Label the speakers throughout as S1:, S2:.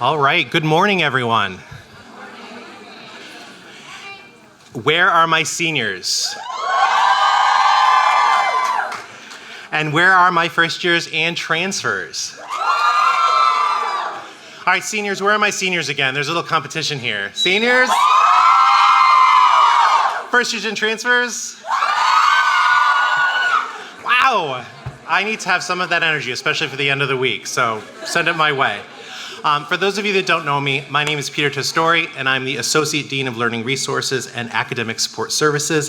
S1: All right, good morning, everyone. Where are my seniors? And where are my first years and transfers? All right, seniors, where are my seniors again? There's a little competition here. Seniors? First years and transfers? Wow, I need to have some of that energy, especially for the end of the week, so send it my way. For those of you that don't know me, my name is Peter Testori, and I'm the Associate Dean of Learning Resources and Academic Support Services.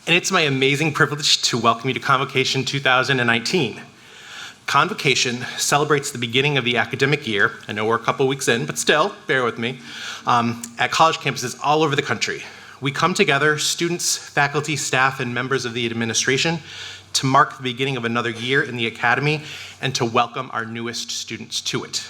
S1: And it's my amazing privilege to welcome you to Convocation 2019. Convocation celebrates the beginning of the academic year. I know we're a couple weeks in, but still, bear with me, at college campuses all over the country. We come together, students, faculty, staff, and members of the administration, to mark the beginning of another year in the academy and to welcome our newest students to it.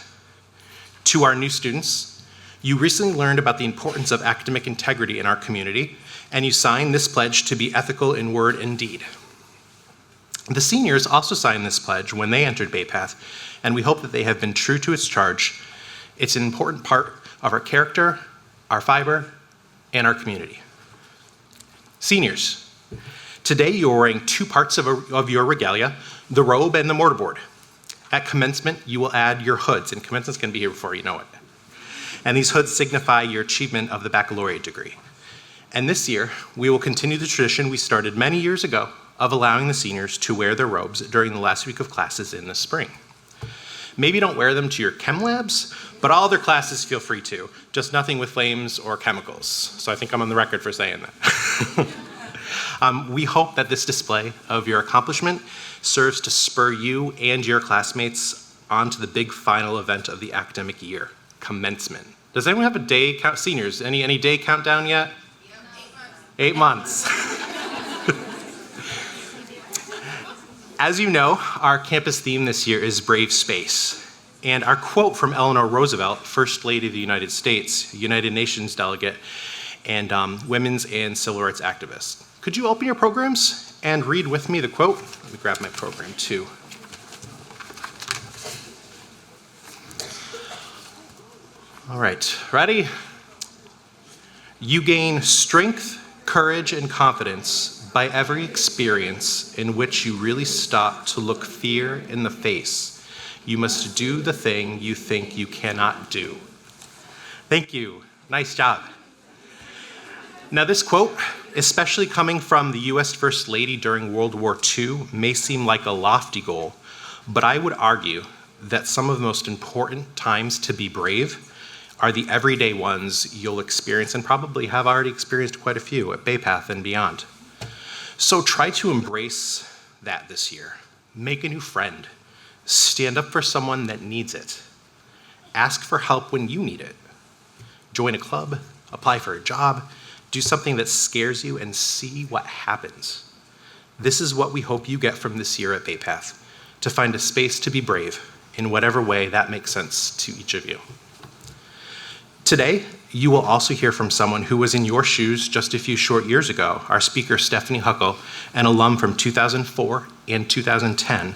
S1: To our new students, you recently learned about the importance of academic integrity in our community, and you signed this pledge to be ethical in word and deed. The seniors also signed this pledge when they entered Bay Path, and we hope that they have been true to its charge. It's an important part of our character, our fiber, and our community. Seniors, today you are wearing two parts of your regalia, the robe and the mortarboard. At commencement, you will add your hoods, and commencement's gonna be here before you know it. And these hoods signify your achievement of the baccalaureate degree. And this year, we will continue the tradition we started many years ago of allowing the seniors to wear their robes during the last week of classes in the spring. Maybe don't wear them to your chem labs, but all other classes feel free to, just nothing with flames or chemicals. So I think I'm on the record for saying that. We hope that this display of your accomplishment serves to spur you and your classmates onto the big final event of the academic year, commencement. Does anyone have a day count? Seniors, any day countdown yet? 8 months. As you know, our campus theme this year is Brave Space. And our quote from Eleanor Roosevelt, First Lady of the United States, United Nations delegate, and women's and civil rights activist. Could you open your programs and read with me the quote? Let me grab my program too. All right, ready? You gain strength, courage, and confidence by every experience in which you really stop to look fear in the face. You must do the thing you think you cannot do. Thank you. Nice job. Now, this quote, especially coming from the US First Lady during World War II, may seem like a lofty goal, but I would argue that some of the most important times to be brave are the everyday ones you'll experience, and probably have already experienced quite a few at Bay Path and beyond. So try to embrace that this year. Make a new friend. Stand up for someone that needs it. Ask for help when you need it. Join a club, apply for a job, do something that scares you, and see what happens. This is what we hope you get from this year at Bay Path, to find a space to be brave in whatever way that makes sense to each of you. Today, you will also hear from someone who was in your shoes just a few short years ago, our speaker, Stephanie Huckel, an alum from 2004 and 2010,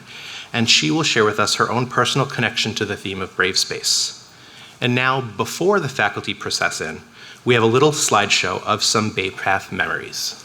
S1: and she will share with us her own personal connection to the theme of Brave Space. And now, before the faculty process in, we have a little slideshow of some Bay Path memories.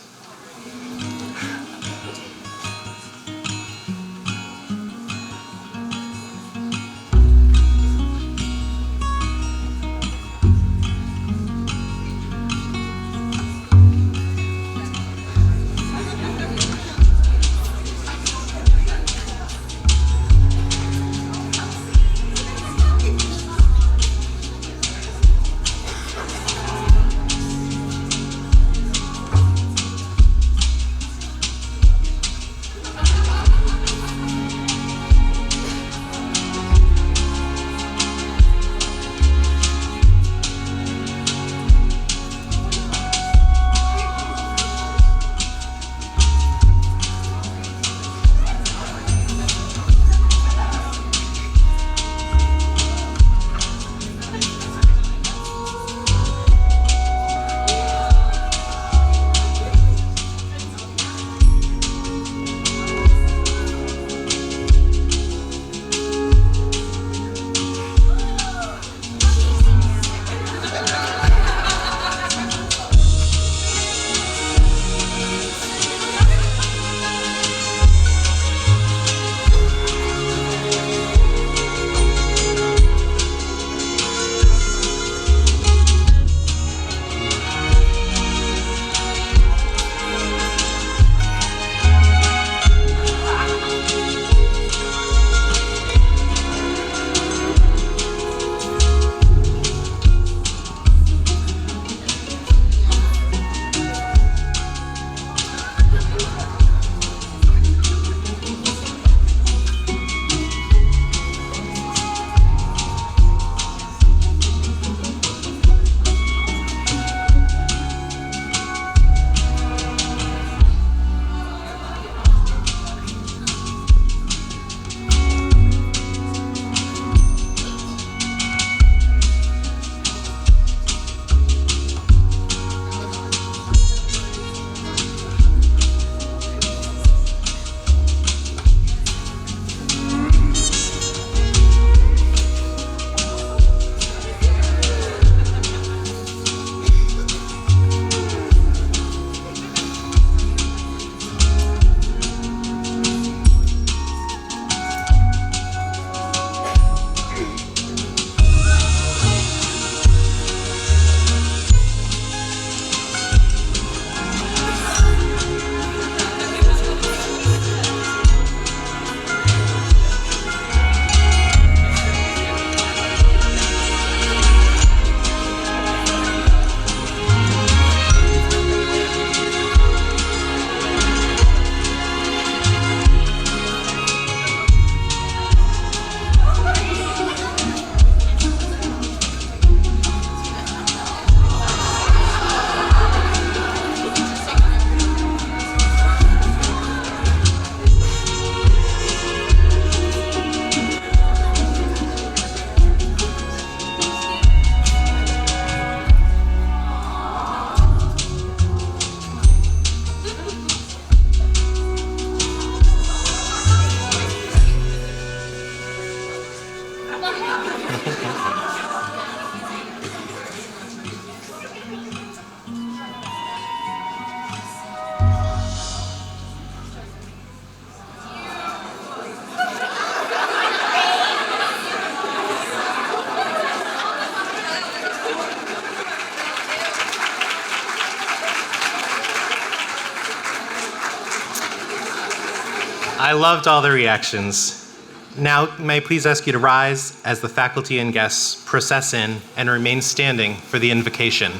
S1: I loved all the reactions. Now, may I please ask you to rise as the faculty and guests process in and remain standing for the invocation.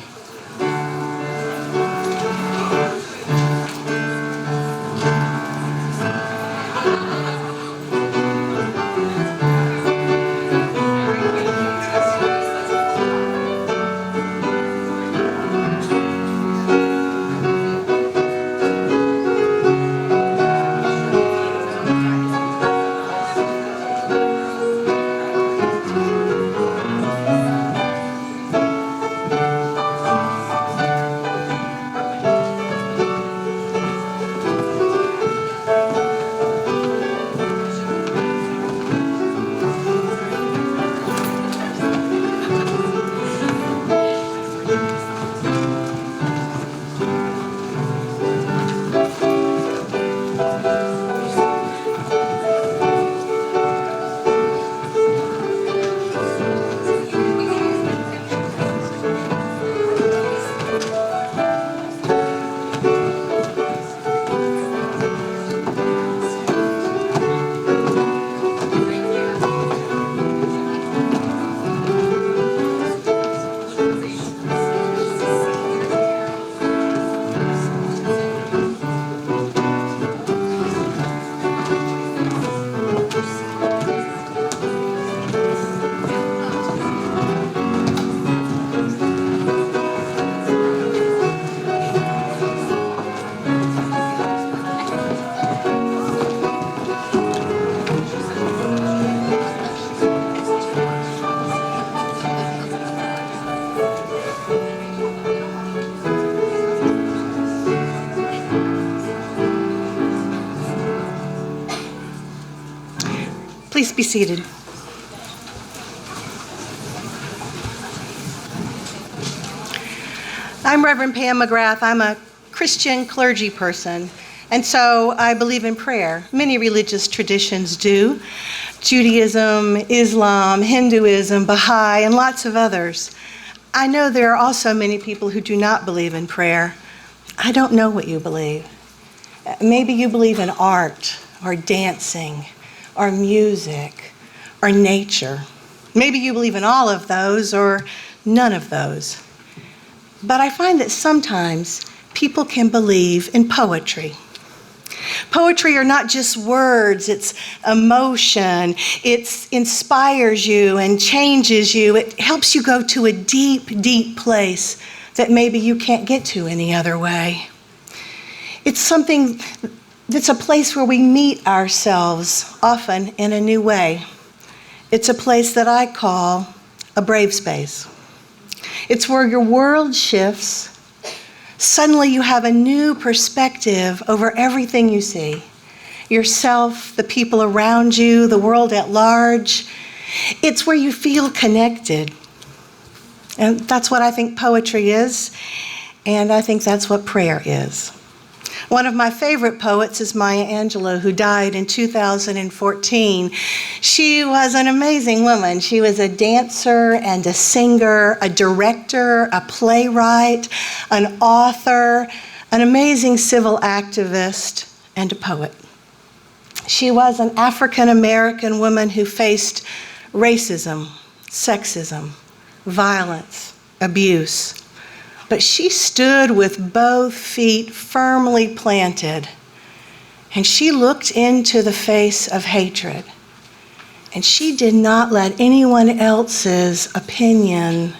S2: Please be seated. I'm Reverend Pam McGrath. I'm a Christian clergy person, and so I believe in prayer. Many religious traditions do. Judaism, Islam, Hinduism, Baha'i, and lots of others. I know there are also many people who do not believe in prayer. I don't know what you believe. Maybe you believe in art or dancing or music or nature. Maybe you believe in all of those or none of those. But I find that sometimes people can believe in poetry. Poetry are not just words, it's emotion. It inspires you and changes you. It helps you go to a deep, deep place that maybe you can't get to any other way. It's something that's a place where we meet ourselves, often in a new way. It's a place that I call a brave space. It's where your world shifts. Suddenly you have a new perspective over everything you see. Yourself, the people around you, the world at large. It's where you feel connected. And that's what I think poetry is, and I think that's what prayer is. One of my favorite poets is Maya Angelou, who died in 2014. She was an amazing woman. She was a dancer and a singer, a director, a playwright, an author, an amazing civil activist, and a poet. She was an African-American woman who faced racism, sexism, violence, abuse. But she stood with both feet firmly planted, and she looked into the face of hatred, and she did not let anyone else's opinion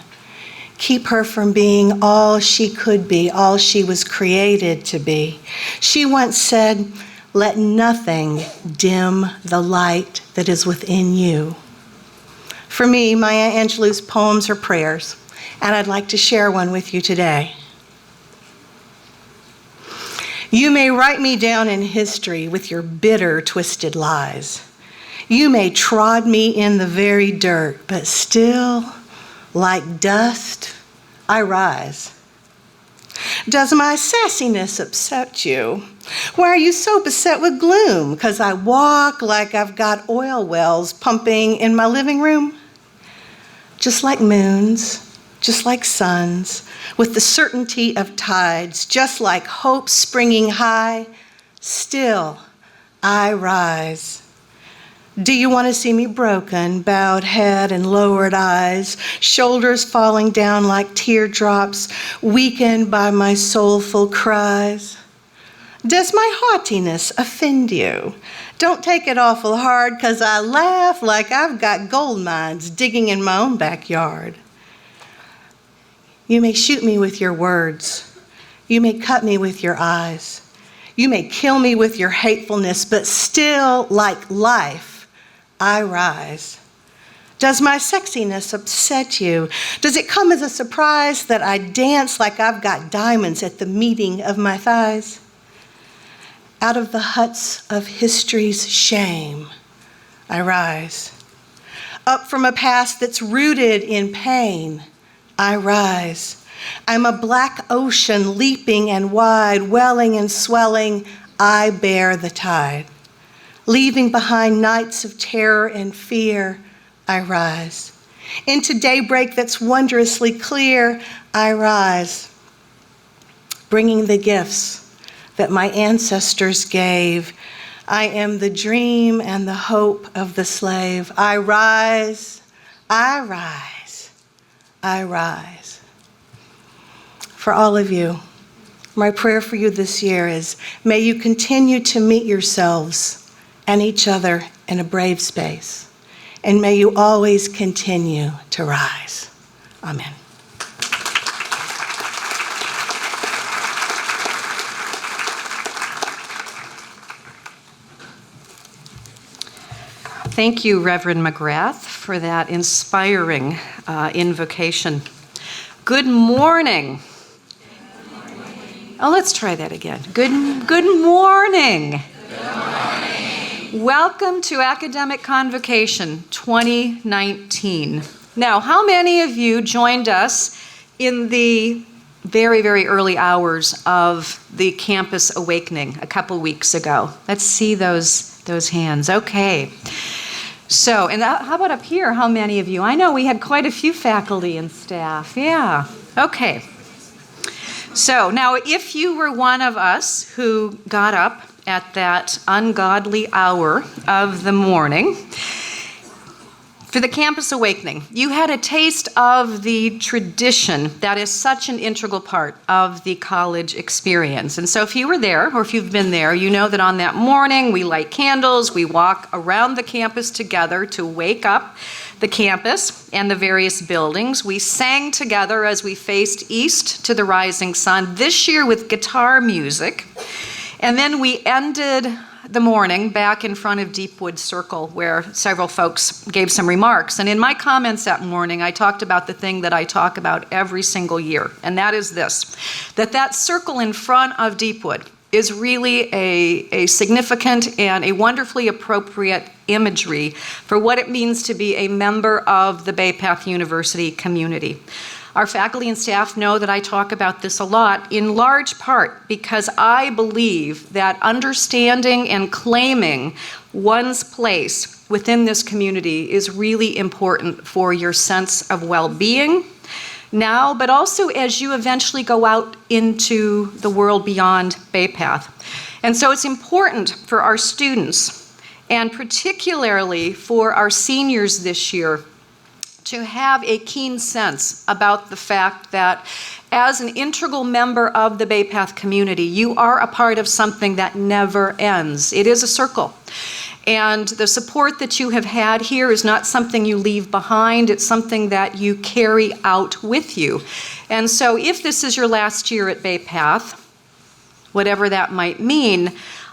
S2: keep her from being all she could be, all she was created to be. She once said, "Let nothing dim the light that is within you." For me, Maya Angelou's poems are prayers, and I'd like to share one with you today. You may write me down in history with your bitter, twisted lies. You may trod me in the very dirt, but still, like dust, I rise. Does my sassiness upset you? Why are you so beset with gloom? 'Cause I walk like I've got oil wells pumping in my living room? Just like moons, just like suns, with the certainty of tides, just like hope springing high, still I rise. Do you want to see me broken, bowed head and lowered eyes, shoulders falling down like teardrops, weakened by my soulful cries? Does my haughtiness offend you? Don't take it awful hard, 'cause I laugh like I've got gold mines digging in my own backyard. You may shoot me with your words. You may cut me with your eyes. You may kill me with your hatefulness, but still, like life, I rise. Does my sexiness upset you? Does it come as a surprise that I dance like I've got diamonds at the meeting of my thighs? Out of the huts of history's shame, I rise. Up from a past that's rooted in pain, I rise. I'm a black ocean leaping and wide, welling and swelling, I bear the tide. Leaving behind nights of terror and fear, I rise. Into daybreak that's wondrously clear, I rise. Bringing the gifts that my ancestors gave, I am the dream and the hope of the slave. I rise, I rise, I rise. For all of you, my prayer for you this year is, may you continue to meet yourselves and each other in a brave space. And may you always continue to rise. Amen.
S3: Thank you, Reverend McGrath, for that inspiring invocation. Good morning. Oh, let's try that again. Good morning. Welcome to Academic Convocation 2019. Now, how many of you joined us in the very, very early hours of the campus awakening a couple weeks ago? Let's see those hands. Okay. So, and how about up here? How many of you? I know we had quite a few faculty and staff. Yeah. Okay. So now, if you were one of us who got up at that ungodly hour of the morning for the campus awakening, you had a taste of the tradition that is such an integral part of the college experience. And so if you were there, or if you've been there, you know that on that morning we light candles, we walk around the campus together to wake up the campus and the various buildings. We sang together as we faced east to the rising sun, this year with guitar music. And then we ended the morning back in front of Deepwood Circle, where several folks gave some remarks. And in my comments that morning, I talked about the thing that I talk about every single year, and that is this, that circle in front of Deepwood is really a significant and a wonderfully appropriate imagery for what it means to be a member of the Bay Path University community. Our faculty and staff know that I talk about this a lot, in large part because I believe that understanding and claiming one's place within this community is really important for your sense of well-being now, but also as you eventually go out into the world beyond Bay Path. And so it's important for our students, and particularly for our seniors this year, to have a keen sense about the fact that as an integral member of the Bay Path community, you are a part of something that never ends. It is a circle. And the support that you have had here is not something you leave behind, it's something that you carry out with you. And so if this is your last year at Bay Path, whatever that might mean,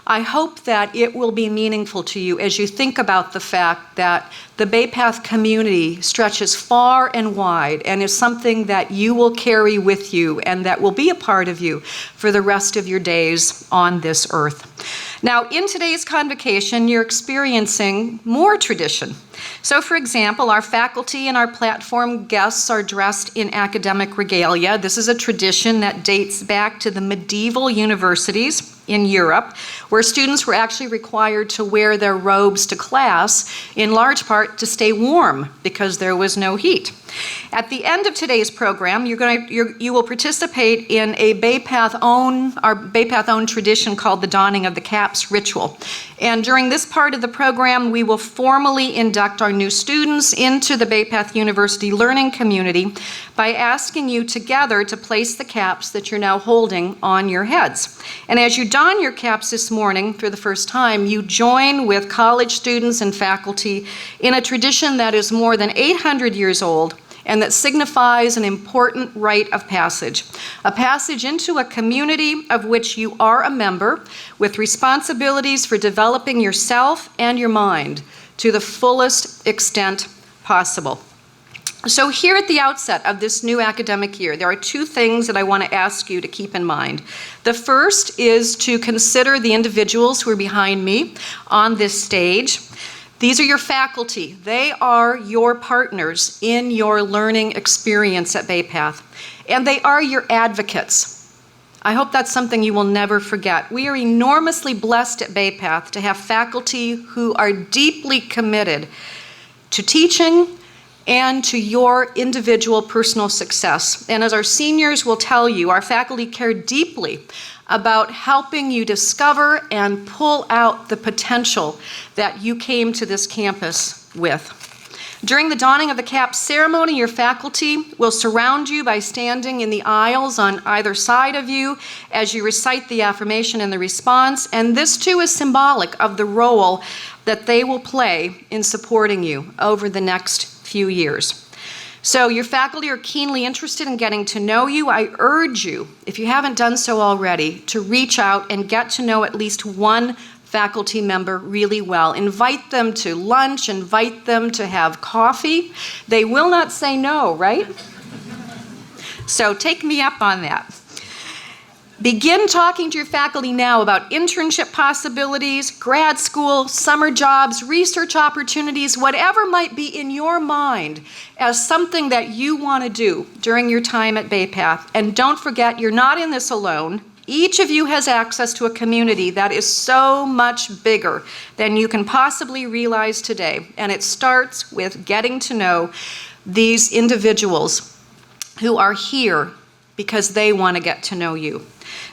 S3: I hope that it will be meaningful to you as you think about the fact that the Bay Path community stretches far and wide and is something that you will carry with you and that will be a part of you for the rest of your days on this earth. Now, in today's convocation, you're experiencing more tradition. So, for example, our faculty and our platform guests are dressed in academic regalia. This is a tradition that dates back to the medieval universities in Europe, where students were actually required to wear their robes to class, in large part to stay warm because there was no heat. At the end of today's program, you will participate in a our Bay Path-owned tradition called the Donning of the Caps ritual. And during this part of the program, we will formally induct our new students into the Bay Path University learning community by asking you together to place the caps that you're now holding on your heads. And as you don your caps this morning for the first time, you join with college students and faculty in a tradition that is more than 800 years old and that signifies an important rite of passage, a passage into a community of which you are a member with responsibilities for developing yourself and your mind to the fullest extent possible. So here at the outset of this new academic year, there are two things that I want to ask you to keep in mind. The first is to consider the individuals who are behind me on this stage. These are your faculty. They are your partners in your learning experience at Bay Path, and they are your advocates. I hope that's something you will never forget. We are enormously blessed at Bay Path to have faculty who are deeply committed to teaching and to your individual personal success. And as our seniors will tell you, our faculty care deeply about helping you discover and pull out the potential that you came to this campus with. During the donning of the cap ceremony, your faculty will surround you by standing in the aisles on either side of you as you recite the affirmation and the response, and this too is symbolic of the role that they will play in supporting you over the next few years. So your faculty are keenly interested in getting to know you. I urge you, if you haven't done so already, to reach out and get to know at least one faculty member really well. Invite them to lunch, invite them to have coffee. They will not say no, right? So take me up on that. Begin talking to your faculty now about internship possibilities, grad school, summer jobs, research opportunities, whatever might be in your mind as something that you want to do during your time at Bay Path. And don't forget, you're not in this alone. Each of you has access to a community that is so much bigger than you can possibly realize today. And it starts with getting to know these individuals who are here because they want to get to know you.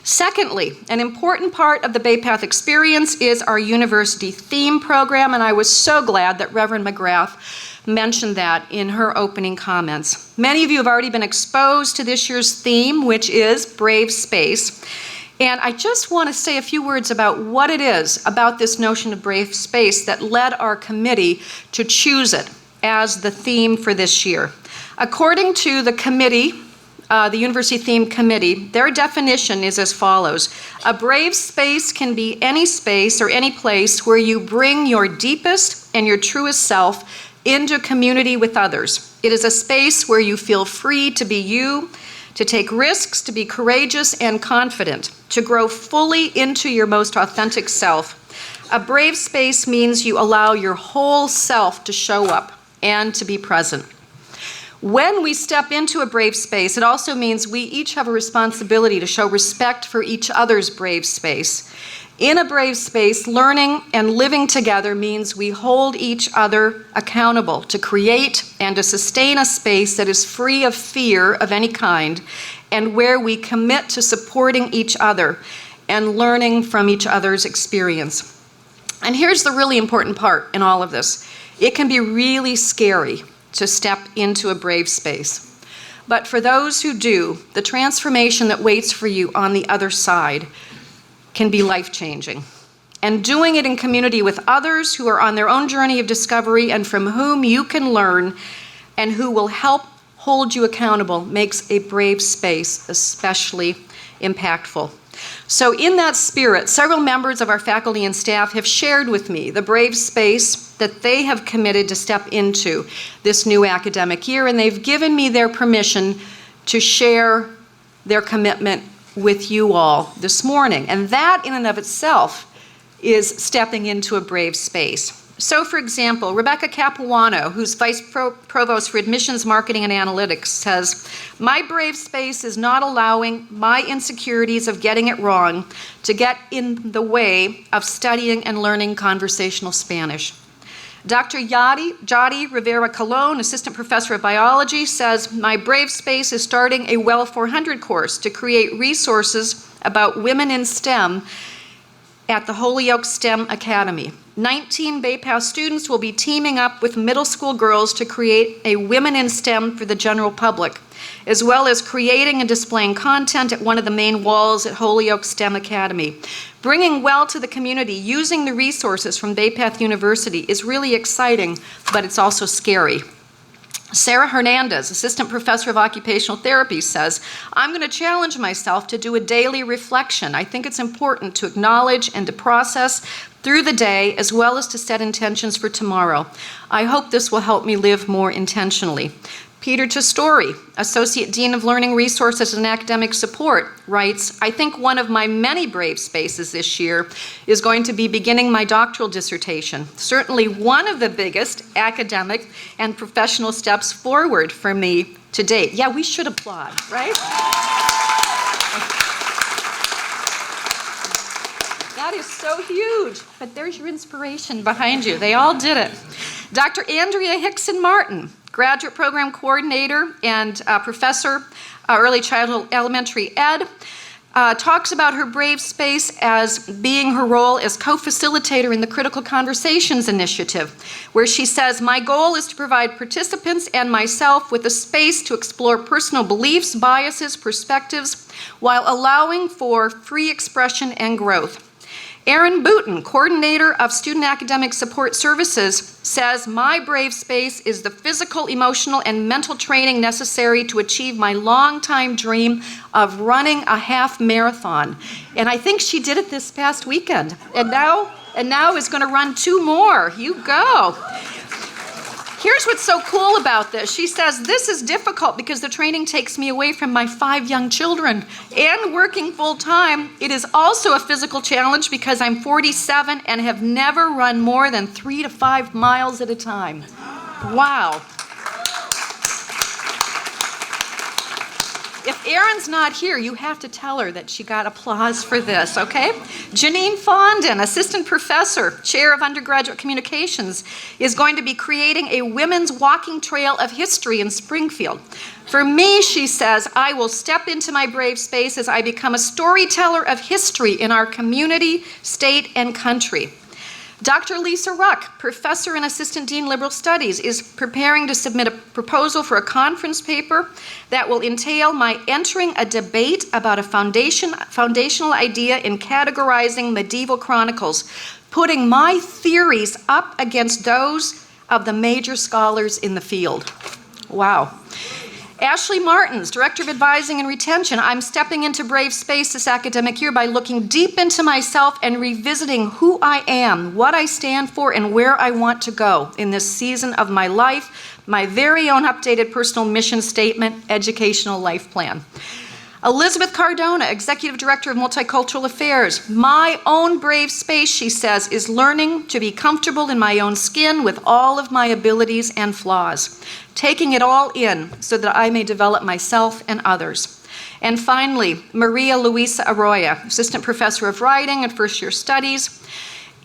S3: Secondly, an important part of the Bay Path experience is our university theme program, and I was so glad that Reverend McGrath mentioned that in her opening comments. Many of you have already been exposed to this year's theme, which is Brave Space. And I just want to say a few words about what it is about this notion of brave space that led our committee to choose it as the theme for this year. According to the committee, the University Theme Committee, their definition is as follows. A brave space can be any space or any place where you bring your deepest and your truest self into community with others. It is a space where you feel free to be you, to take risks, to be courageous and confident, to grow fully into your most authentic self. A brave space means you allow your whole self to show up and to be present. When we step into a brave space, it also means we each have a responsibility to show respect for each other's brave space. In a brave space, learning and living together means we hold each other accountable to create and to sustain a space that is free of fear of any kind and where we commit to supporting each other and learning from each other's experience. And here's the really important part in all of this. It can be really scary to step into a brave space. But for those who do, the transformation that waits for you on the other side can be life-changing. And doing it in community with others who are on their own journey of discovery and from whom you can learn and who will help hold you accountable makes a brave space especially impactful. So in that spirit, several members of our faculty and staff have shared with me the brave space that they have committed to step into this new academic year, and they've given me their permission to share their commitment with you all this morning. And that in and of itself is stepping into a brave space. So for example, Rebecca Capuano, who's Vice Provost for Admissions, Marketing, and Analytics, says, "My brave space is not allowing my insecurities of getting it wrong to get in the way of studying and learning conversational Spanish." Dr. Jody Rivera Colon, assistant professor of biology, says, my Brave Space is starting a Well 400 course to create resources about women in STEM at the Holyoke STEM Academy. 19 Bay Path students will be teaming up with middle school girls to create a Women in STEM for the general public, as well as creating and displaying content at one of the main walls at Holyoke STEM Academy. Bringing well to the community using the resources from Bay Path University is really exciting, but it's also scary. Sarah Hernandez, assistant professor of occupational therapy, says, I'm going to challenge myself to do a daily reflection. I think it's important to acknowledge and to process through the day, as well as to set intentions for tomorrow. I hope this will help me live more intentionally. Peter Testori, Associate Dean of Learning Resources and Academic Support, writes, I think one of my many brave spaces this year is going to be beginning my doctoral dissertation. Certainly one of the biggest academic and professional steps forward for me to date. Yeah, we should applaud, right? That is so huge, but there's your inspiration behind you. They all did it. Dr. Andrea Hickson Martin, graduate program coordinator and professor, early childhood elementary ed, talks about her Brave Space as being her role as co-facilitator in the Critical Conversations Initiative, where she says, my goal is to provide participants and myself with a space to explore personal beliefs, biases, perspectives, while allowing for free expression and growth. Erin Booten, coordinator of Student Academic Support Services, says, my Brave Space is the physical, emotional, and mental training necessary to achieve my longtime dream of running a half marathon. And I think she did it this past weekend. And now is going to run 2 more. You go. Here's what's so cool about this. She says, this is difficult because the training takes me away from my 5 young children and working full time. It is also a physical challenge because I'm 47 and have never run more than 3 to 5 miles at a time. Wow. If Erin's not here, you have to tell her that she got applause for this, okay? Janine Fondon, assistant professor, chair of undergraduate communications, is going to be creating a women's walking trail of history in Springfield. For me, she says, I will step into my Brave Space as I become a storyteller of history in our community, state, and country. Dr. Lisa Ruck, professor and assistant dean liberal studies, is preparing to submit a proposal for a conference paper that will entail my entering a debate about a foundational idea in categorizing medieval chronicles, putting my theories up against those of the major scholars in the field. Wow. Ashley Martins, Director of Advising and Retention. I'm stepping into Brave Space this academic year by looking deep into myself and revisiting who I am, what I stand for, and where I want to go in this season of my life, my very own updated personal mission statement, educational life plan. Elizabeth Cardona, Executive Director of Multicultural Affairs. My own Brave Space, she says, is learning to be comfortable in my own skin with all of my abilities and flaws, taking it all in so that I may develop myself and others. And finally, Maria Luisa Arroyo, Assistant Professor of Writing and First Year Studies.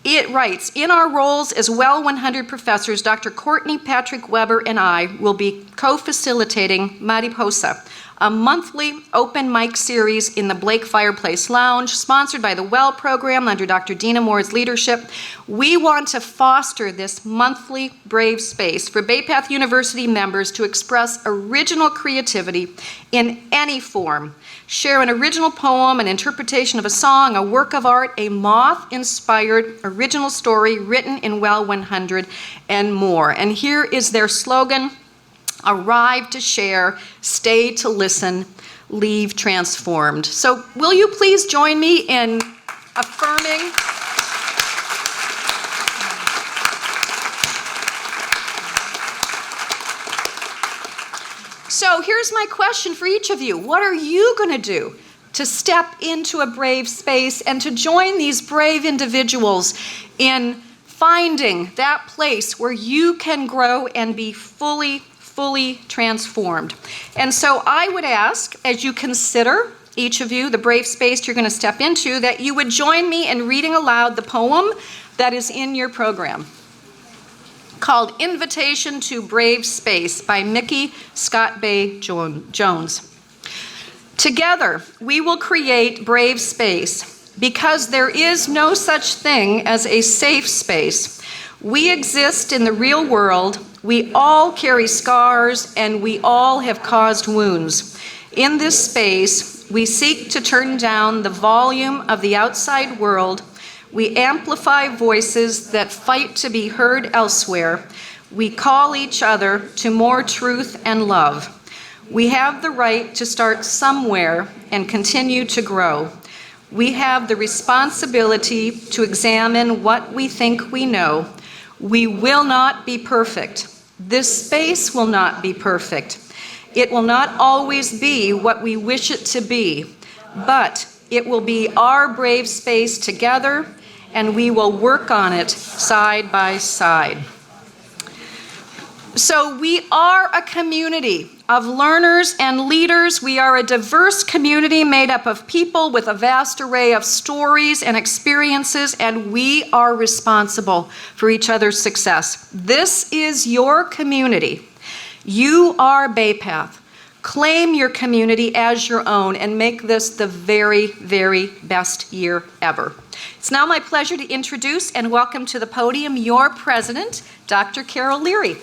S3: It writes, in our roles as Well 100 professors, Dr. Courtney Patrick Weber and I will be co-facilitating Mariposa, a monthly open mic series in the Blake Fireplace Lounge, sponsored by the Well program under Dr. Dina Moore's leadership. We want to foster this monthly Brave Space for Bay Path University members to express original creativity in any form. Share an original poem, an interpretation of a song, a work of art, a moth-inspired original story written in Well 100, and more. And here is their slogan: arrive to share, stay to listen, leave transformed. So will you please join me in affirming? So here's my question for each of you. What are you going to do to step into a brave space and to join these brave individuals in finding that place where you can grow and be fully transformed? And so I would ask, as you consider, each of you, the brave space you're going to step into, that you would join me in reading aloud the poem that is in your program. called Invitation to Brave Space by Mickey Scott Bay Jones. Together, we will create brave space because there is no such thing as a safe space. We exist in the real world. We all carry scars and we all have caused wounds. In this space, we seek to turn down the volume of the outside world. We amplify voices that fight to be heard elsewhere. We call each other to more truth and love. We have the right to start somewhere and continue to grow. We have the responsibility to examine what we think we know. We will not be perfect. This space will not be perfect. It will not always be what we wish it to be, but it will be our brave space together, and we will work on it side by side. So we are a community of learners and leaders. We are a diverse community made up of people with a vast array of stories and experiences, and we are responsible for each other's success. This is your community. You are Bay Path. Claim your community as your own and make this the very, very best year ever. It's now my pleasure to introduce and welcome to the podium your president, Dr. Carol Leary.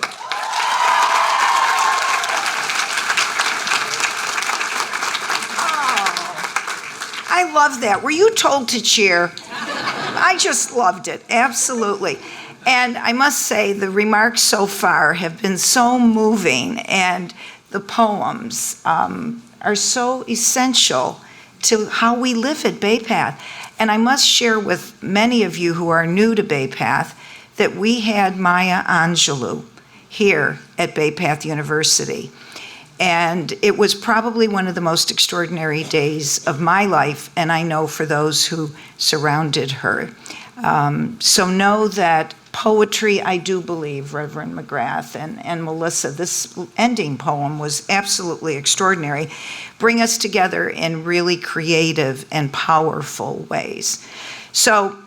S4: I love that. Were you told to cheer? I just loved it, absolutely. And I must say, the remarks so far have been so moving, and the poems are so essential to how we live at Bay Path. And I must share with many of you who are new to Bay Path that we had Maya Angelou here at Bay Path University. And it was probably one of the most extraordinary days of my life, and I know for those who surrounded her. So know that poetry, I do believe, Reverend McGrath and Melissa, this ending poem was absolutely extraordinary. Bring us together in really creative and powerful ways. So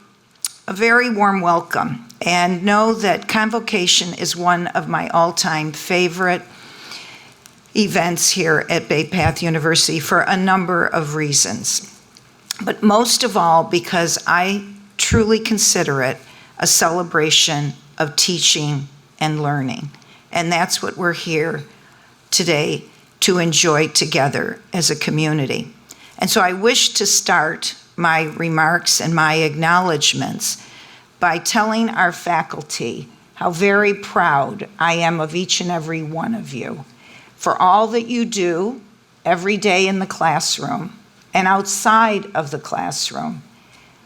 S4: a very warm welcome, and know that Convocation is one of my all-time favorite events here at Bay Path University for a number of reasons. But most of all, because I truly consider it a celebration of teaching and learning. And that's what we're here today to enjoy together as a community. And so I wish to start my remarks and my acknowledgments by telling our faculty how very proud I am of each and every one of you for all that you do every day in the classroom and outside of the classroom.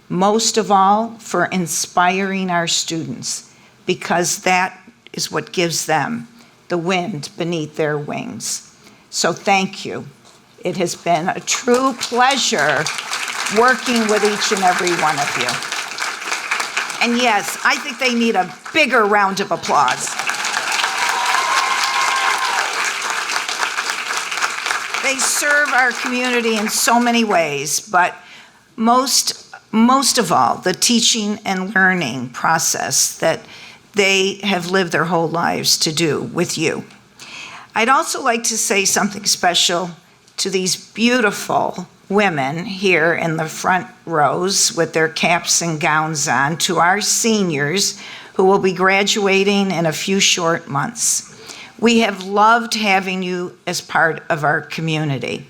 S4: Most of all, for inspiring our students, because that is what gives them the wind beneath their wings. So thank you. It has been a true pleasure working with each and every one of you. And yes, I think they need a bigger round of applause. They serve our community in so many ways, but most of all, the teaching and learning process that they have lived their whole lives to do with you. I'd also like to say something special to these beautiful women here in the front rows with their caps and gowns on, to our seniors who will be graduating in a few short months. We have loved having you as part of our community.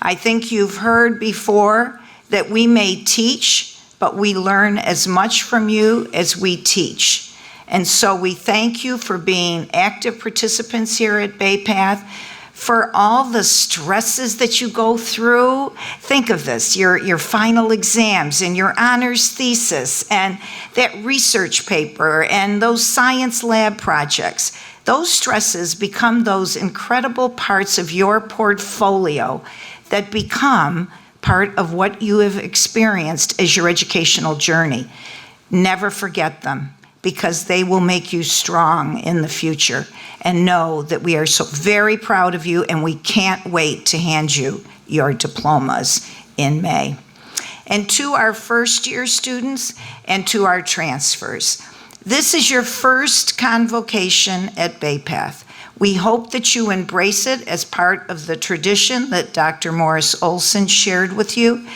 S4: I think you've heard before that we may teach, but we learn as much from you as we teach. And so we thank you for being active participants here at Bay Path, for all the stresses that you go through. Think of this, your final exams and your honors thesis and that research paper and those science lab projects. Those stresses become those incredible parts of your portfolio that become part of what you have experienced as your educational journey. Never forget them, because they will make you strong in the future. And know that we are so very proud of you, and we can't wait to hand you your diplomas in May. And to our first year students and to our transfers, This is your first convocation at Bay Path. We hope that you embrace it as part of the tradition that Dr. Morris Olson shared with you.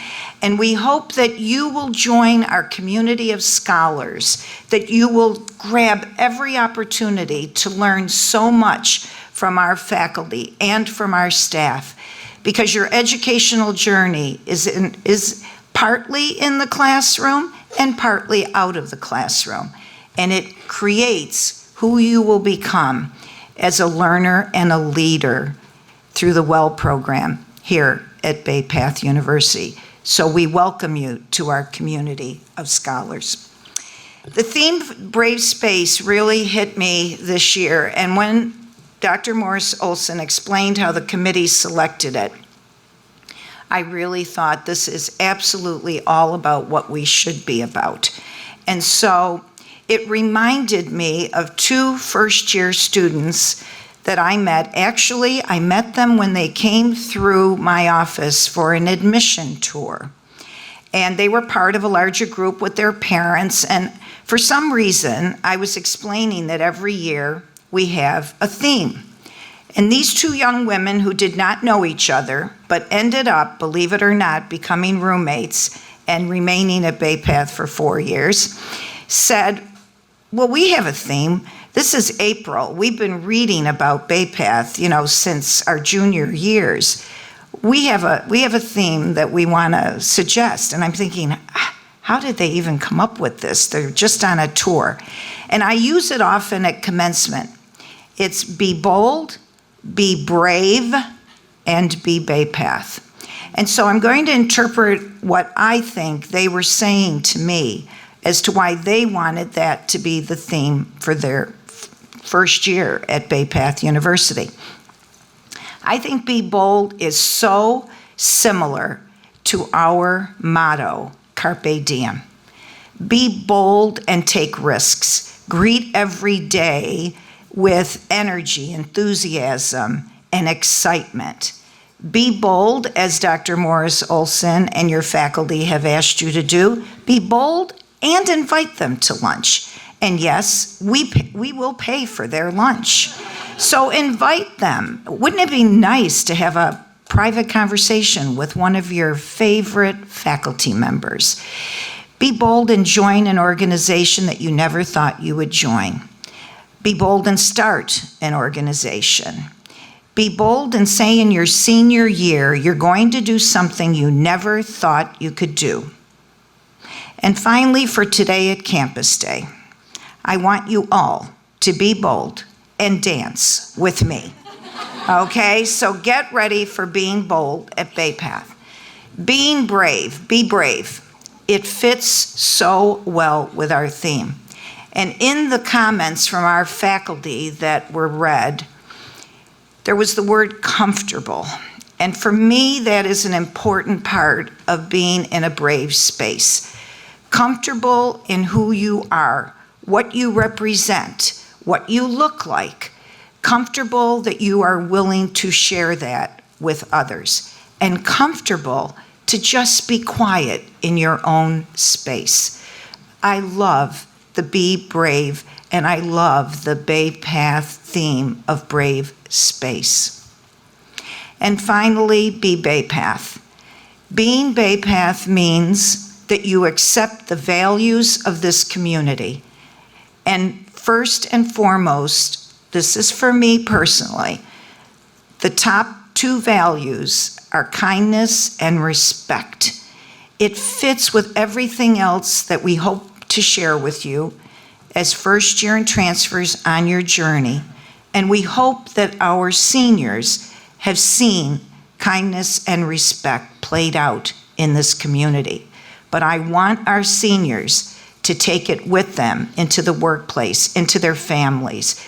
S4: And we hope that you will join our community of scholars, that you will grab every opportunity to learn so much from our faculty and from our staff, because your educational journey is partly in the classroom and partly out of the classroom. And it creates who you will become as a learner and a leader through the WELL program here at Bay Path University. So we welcome you to our community of scholars. The theme Brave Space really hit me this year, and when Dr. Morris Olson explained how the committee selected it, I really thought this is absolutely all about what we should be about. And so it reminded me of two first-year students that I met. Actually, I met them when they came through my office for an admission tour. And they were part of a larger group with their parents. And for some reason, I was explaining that every year we have a theme. And these two young women who did not know each other, but ended up, believe it or not, becoming roommates and remaining at Bay Path for 4 years, said, well, we have a theme. This is April. We've been reading about Bay Path, since our junior years. We have a theme that we want to suggest. And I'm thinking, how did they even come up with this? They're just on a tour. And I use it often at commencement. It's be bold, be brave, and be Bay Path. And so I'm going to interpret what I think they were saying to me as to why they wanted that to be the theme for their first year at Bay Path University. I think Be Bold is so similar to our motto, Carpe Diem. Be bold and take risks. Greet every day with energy, enthusiasm, and excitement. Be bold, as Dr. Morris Olson and your faculty have asked you to do. Be bold and invite them to lunch. And yes, we will pay for their lunch. So invite them. Wouldn't it be nice to have a private conversation with one of your favorite faculty members? Be bold and join an organization that you never thought you would join. Be bold and start an organization. Be bold and say in your senior year, you're going to do something you never thought you could do. And finally, for today at Campus Day, I want you all to be bold and dance with me. Okay, so get ready for being bold at Bay Path. Being brave, be brave. It fits so well with our theme. And in the comments from our faculty that were read, there was the word comfortable. And for me, that is an important part of being in a brave space. Comfortable in who you are, what you represent, what you look like. Comfortable that you are willing to share that with others. And comfortable to just be quiet in your own space. I love the Be Brave, and I love the Bay Path theme of brave space. And finally, be Bay Path. Being Bay Path means that you accept the values of this community. And first and foremost, this is for me personally, the top two values are kindness and respect. It fits with everything else that we hope to share with you as first year and transfers on your journey. And we hope that our seniors have seen kindness and respect played out in this community. But I want our seniors to take it with them into the workplace, into their families.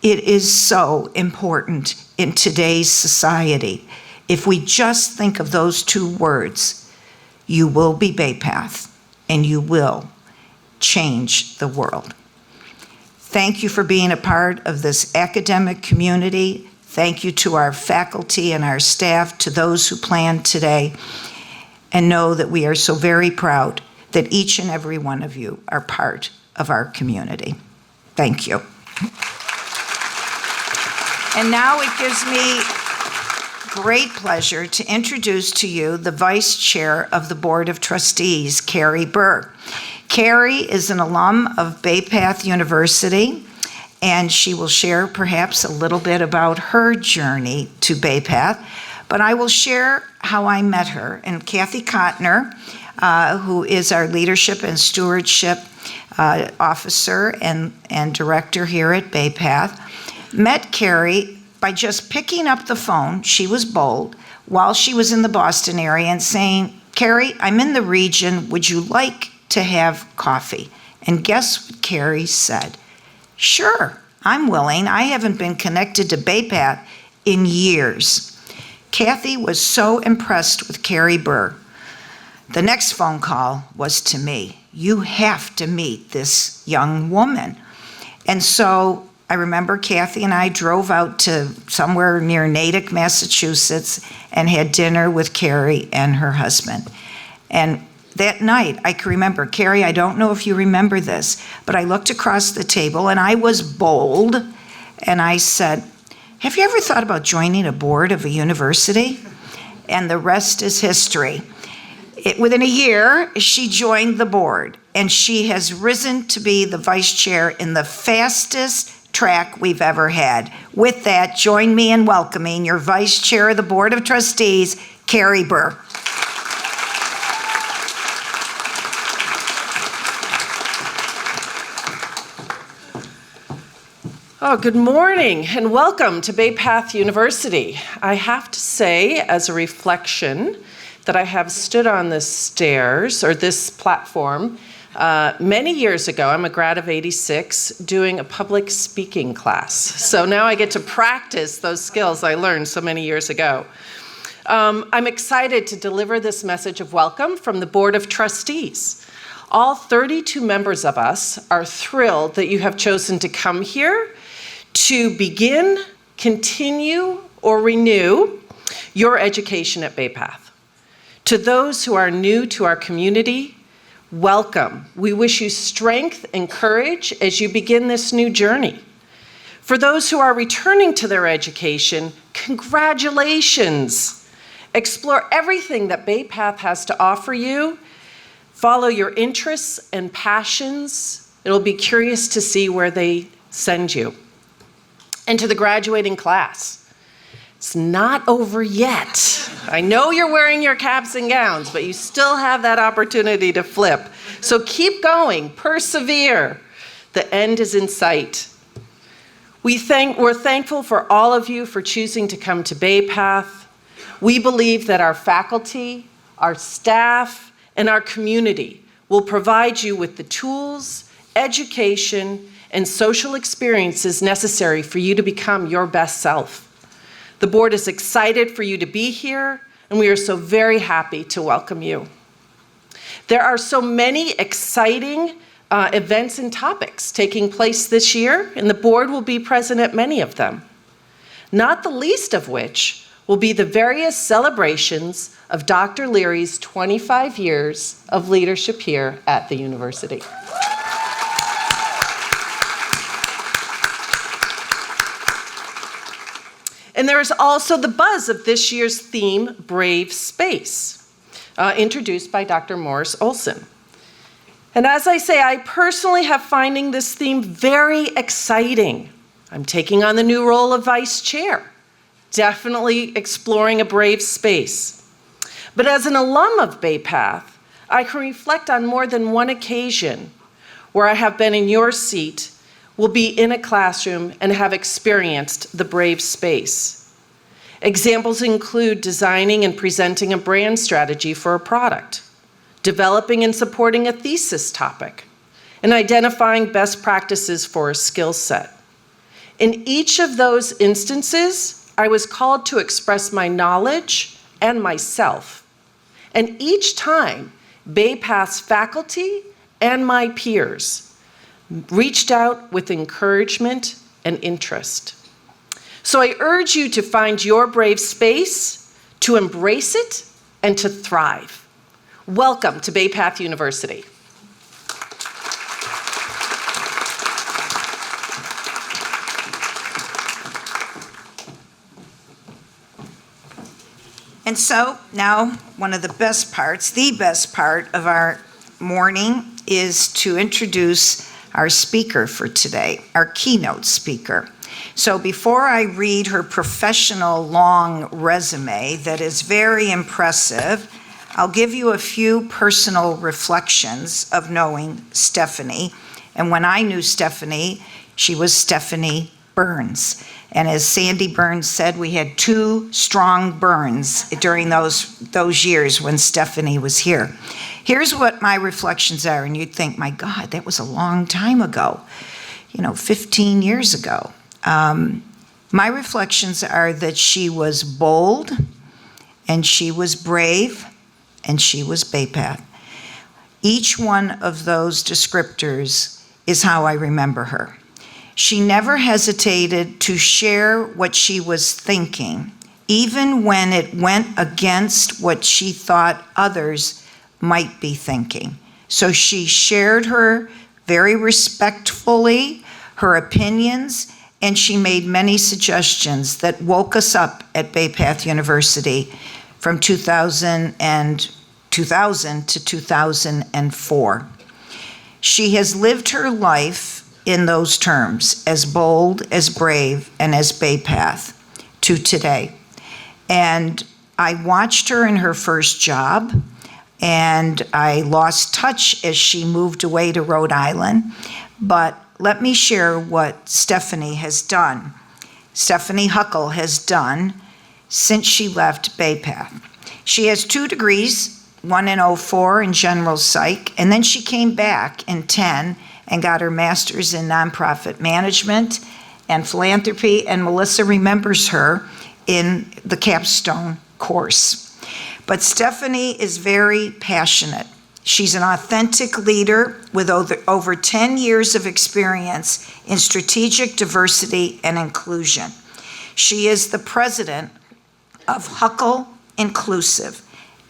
S4: It is so important in today's society. If we just think of those two words, you will be Bay Path and you will change the world. Thank you for being a part of this academic community. Thank you to our faculty and our staff, to those who planned today. And know that we are so very proud that each and every one of you are part of our community. Thank you. And now it gives me great pleasure to introduce to you the Vice Chair of the Board of Trustees, Carrie Burr. Carrie is an alum of Bay Path University, and she will share perhaps a little bit about her journey to Bay Path, but I will share how I met her. And Kathy Kottner, who is our Leadership and Stewardship Officer and Director here at Bay Path, met Carrie by just picking up the phone. She was bold while she was in the Boston area and saying, "Carrie, I'm in the region. Would you like to have coffee?" And guess what Carrie said? "Sure, I'm willing. I haven't been connected to Bay Path in years." Kathy was so impressed with Carrie Burr. The next phone call was to me. "You have to meet this young woman." And so I remember Kathy and I drove out to somewhere near Natick, Massachusetts, and had dinner with Carrie and her husband. And that night, I can remember, Carrie, I don't know if you remember this, but I looked across the table and I was bold, and I said, "Have you ever thought about joining a board of a university?" And the rest is history. Within a year, she joined the board, and she has risen to be the vice chair in the fastest track we've ever had. With that, join me in welcoming your vice chair of the Board of Trustees, Carrie Burr.
S5: Oh, good morning and welcome to Bay Path University. I have to say, as a reflection, that I have stood on this stairs, or this platform, many years ago. I'm a grad of '86, doing a public speaking class. So now I get to practice those skills I learned so many years ago. I'm excited to deliver this message of welcome from the Board of Trustees. All 32 members of us are thrilled that you have chosen to come here to begin, continue, or renew your education at Bay Path. To those who are new to our community, welcome. We wish you strength and courage as you begin this new journey. For those who are returning to their education, congratulations. Explore everything that Bay Path has to offer you. Follow your interests and passions. It'll be curious to see where they send you. And to the graduating class, it's not over yet. I know you're wearing your caps and gowns, but you still have that opportunity to flip. So keep going, persevere. The end is in sight. We're thankful for all of you for choosing to come to Bay Path. We believe that our faculty, our staff, and our community will provide you with the tools, education, and social experiences necessary for you to become your best self. The board is excited for you to be here, and we are so very happy to welcome you. There are so many exciting events and topics taking place this year, and the board will be present at many of them, not the least of which will be the various celebrations of Dr. Leary's 25 years of leadership here at the university. And there is also the buzz of this year's theme, Brave Space, introduced by Dr. Morris Olson. And as I say, I personally have finding this theme very exciting. I'm taking on the new role of vice chair, definitely exploring a brave space. But as an alum of Bay Path, I can reflect on more than one occasion where I have been in your seat, will be in a classroom, and have experienced the brave space. Examples include designing and presenting a brand strategy for a product, developing and supporting a thesis topic, and identifying best practices for a skill set. In each of those instances, I was called to express my knowledge and myself. And each time, Bay Path's faculty and my peers reached out with encouragement and interest. So I urge you to find your brave space, to embrace it, and to thrive. Welcome to Bay Path University.
S4: And so now one of the best parts, the best part of our morning is to introduce our speaker for today, our keynote speaker. So before I read her professional long resume that is very impressive, I'll give you a few personal reflections of knowing Stephanie. And when I knew Stephanie, she was Stephanie Burns. And as Sandy Burns said, we had two strong Burns during those years when Stephanie was here. Here's what my reflections are, and you'd think, my God, that was a long time ago, 15 years ago. My reflections are that she was bold, and she was brave, and she was Bay Path. Each one of those descriptors is how I remember her. She never hesitated to share what she was thinking, even when it went against what she thought others might be thinking. So she shared her very respectfully, her opinions, and she made many suggestions that woke us up at Bay Path University from 2000 to 2004. She has lived her life in those terms, as bold, as brave, and as Bay Path to today. And I watched her in her first job, and I lost touch as she moved away to Rhode Island. But let me share what Stephanie has done. Stephanie Huckel has done since she left Bay Path. She has 2 degrees, one in 04 in general psych, and then she came back in 10 and got her master's in nonprofit management and philanthropy, and Melissa remembers her in the capstone course. But Stephanie is very passionate. She's an authentic leader with over 10 years of experience in strategic diversity and inclusion. She is the president of Huckel Inclusive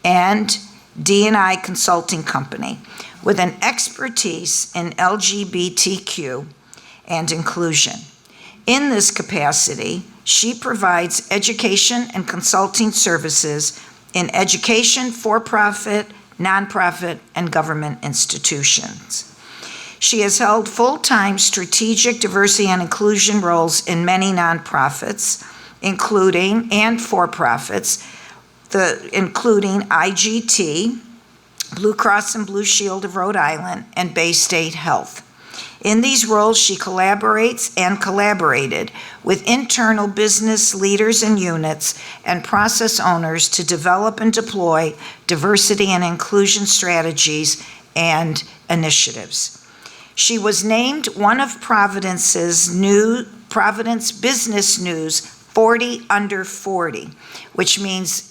S4: and D&I Consulting Company with an expertise in LGBTQ and inclusion. In this capacity, she provides education and consulting services in education, for-profit, nonprofit, and government institutions. She has held full-time strategic diversity and inclusion roles in many nonprofits, including and for-profits, including IGT, Blue Cross and Blue Shield of Rhode Island, and Bay State Health. In these roles, she collaborates and collaborated with internal business leaders and units and process owners to develop and deploy diversity and inclusion strategies and initiatives. She was named one of Providence Business News 40 under 40, which means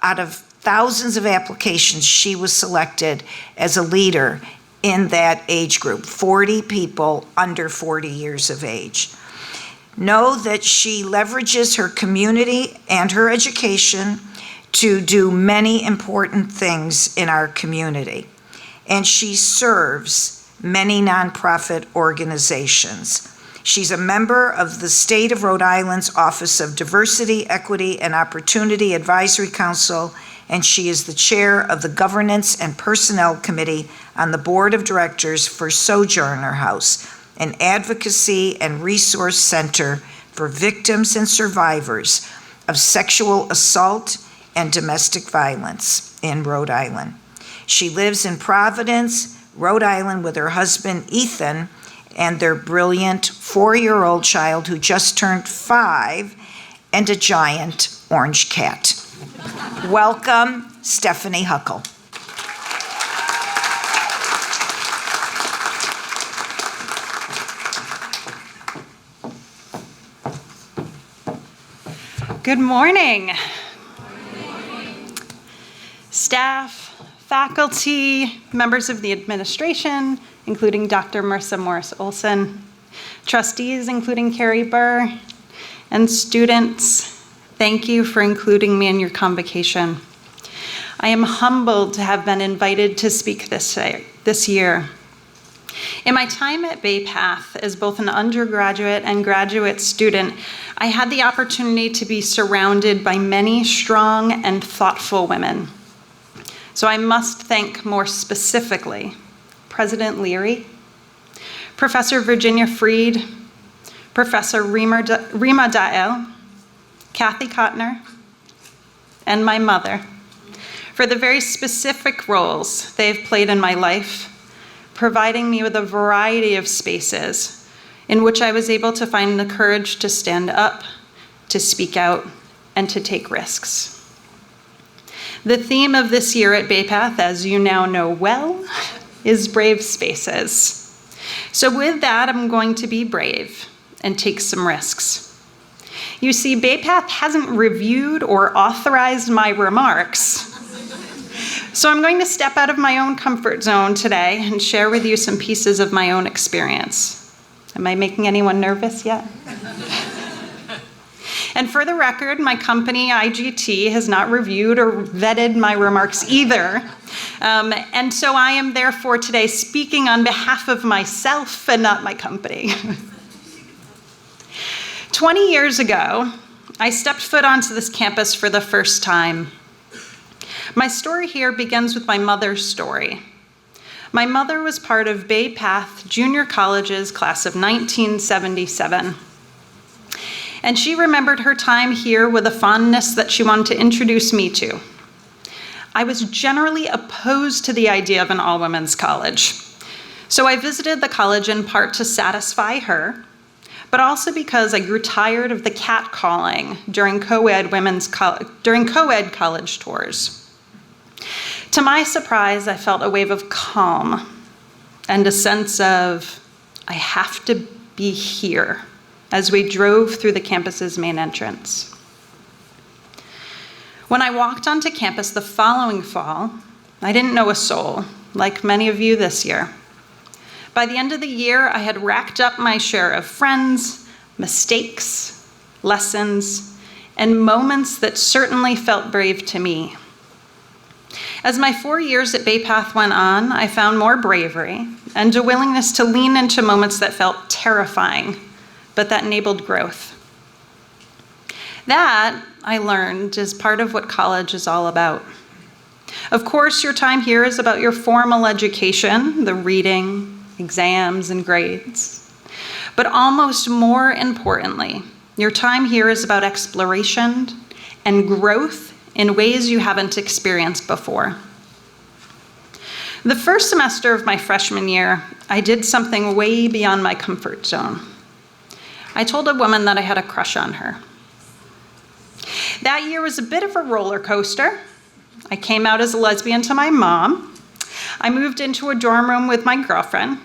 S4: out of thousands of applications, she was selected as a leader in that age group, 40 people under 40 years of age. Know that she leverages her community and her education to do many important things in our community. And she serves many nonprofit organizations. She's a member of the State of Rhode Island's Office of Diversity, Equity, and Opportunity Advisory Council, and she is the chair of the Governance and Personnel Committee on the Board of Directors for Sojourner House, an advocacy and resource center for victims and survivors of sexual assault and domestic violence in Rhode Island. She lives in Providence, Rhode Island, with her husband, Ethan, and their brilliant 4-year-old child who just turned 5, and a giant orange cat. Welcome, Stephanie Huckel.
S6: Good morning. Staff, faculty, members of the administration, including Dr. Marissa Morris-Olson, trustees, including Carrie Burr, and students, thank you for including me in your convocation. I am humbled to have been invited to speak this year. In my time at Bay Path as both an undergraduate and graduate student, I had the opportunity to be surrounded by many strong and thoughtful women. So I must thank more specifically President Leary, Professor Virginia Freed, Professor Rima Dael, Kathy Kottner, and my mother for the very specific roles they've played in my life, providing me with a variety of spaces in which I was able to find the courage to stand up, to speak out, and to take risks. The theme of this year at Bay Path, as you now know well, is brave spaces. So with that, I'm going to be brave and take some risks. You see, Bay Path hasn't reviewed or authorized my remarks. So I'm going to step out of my own comfort zone today and share with you some pieces of my own experience. Am I making anyone nervous yet? And for the record, my company, IGT, has not reviewed or vetted my remarks either. And so I am therefore today speaking on behalf of myself and not my company. 20 years ago, I stepped foot onto this campus for the first time. My story here begins with my mother's story. My mother was part of Bay Path Junior College's class of 1977. And she remembered her time here with a fondness that she wanted to introduce me to. I was generally opposed to the idea of an all-women's college. So I visited the college in part to satisfy her, but also because I grew tired of the catcalling during co-ed college tours. To my surprise, I felt a wave of calm and a sense of, I have to be here, as we drove through the campus's main entrance. When I walked onto campus the following fall, I didn't know a soul, like many of you this year. By the end of the year, I had racked up my share of friends, mistakes, lessons, and moments that certainly felt brave to me. As my 4 years at Bay Path went on, I found more bravery and a willingness to lean into moments that felt terrifying, but that enabled growth. That, I learned, is part of what college is all about. Of course, your time here is about your formal education, the reading, exams, and grades. But almost more importantly, your time here is about exploration and growth in ways you haven't experienced before. The first semester of my freshman year, I did something way beyond my comfort zone. I told a woman that I had a crush on her. That year was a bit of a roller coaster. I came out as a lesbian to my mom. I moved into a dorm room with my girlfriend,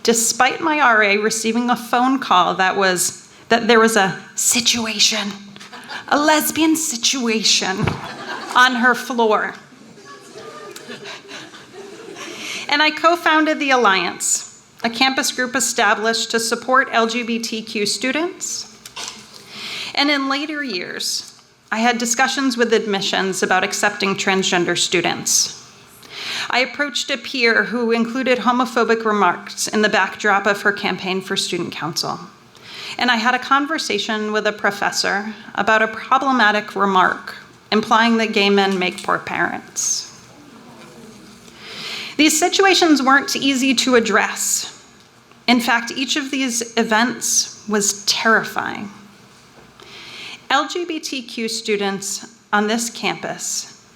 S6: despite my RA receiving a phone call that there was a situation, a lesbian situation on her floor. And I co-founded the Alliance, a campus group established to support LGBTQ students. And in later years, I had discussions with admissions about accepting transgender students. I approached a peer who included homophobic remarks in the backdrop of her campaign for student council. And I had a conversation with a professor about a problematic remark implying that gay men make poor parents. These situations weren't easy to address. In fact, each of these events was terrifying. LGBTQ students on this campus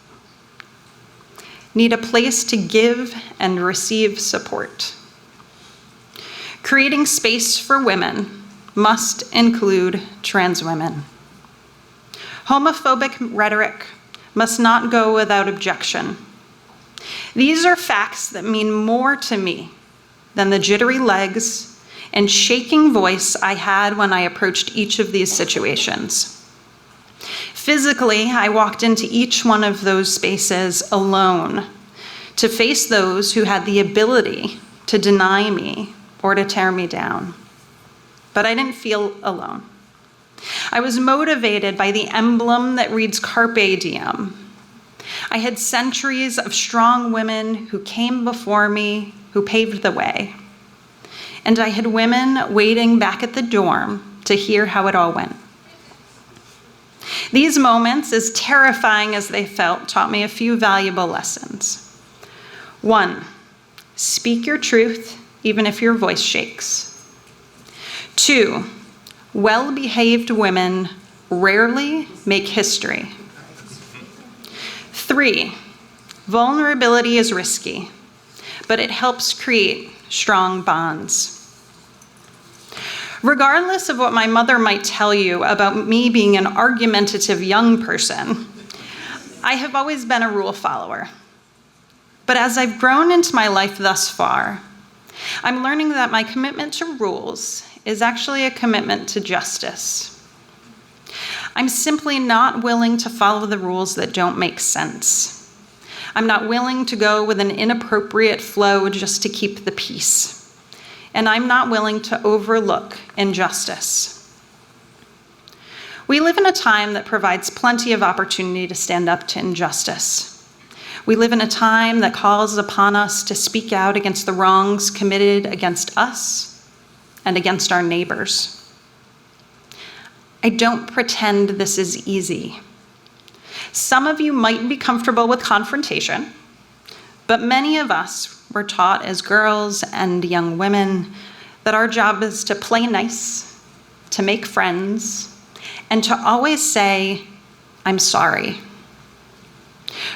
S6: need a place to give and receive support. Creating space for women must include trans women. Homophobic rhetoric must not go without objection. These are facts that mean more to me than the jittery legs and shaking voice I had when I approached each of these situations. Physically, I walked into each one of those spaces alone to face those who had the ability to deny me or to tear me down. But I didn't feel alone. I was motivated by the emblem that reads Carpe Diem. I had centuries of strong women who came before me, who paved the way. and I had women waiting back at the dorm to hear how it all went. These moments, as terrifying as they felt, taught me a few valuable lessons. 1, speak your truth even if your voice shakes. 2, well-behaved women rarely make history. 3, vulnerability is risky, but it helps create strong bonds. Regardless of what my mother might tell you about me being an argumentative young person, I have always been a rule follower. But as I've grown into my life thus far, I'm learning that my commitment to rules is actually a commitment to justice. I'm simply not willing to follow the rules that don't make sense. I'm not willing to go with an inappropriate flow just to keep the peace. And I'm not willing to overlook injustice. We live in a time that provides plenty of opportunity to stand up to injustice. We live in a time that calls upon us to speak out against the wrongs committed against us and against our neighbors. I don't pretend this is easy. Some of you might be comfortable with confrontation, but many of us were taught as girls and young women that our job is to play nice, to make friends, and to always say, "I'm sorry."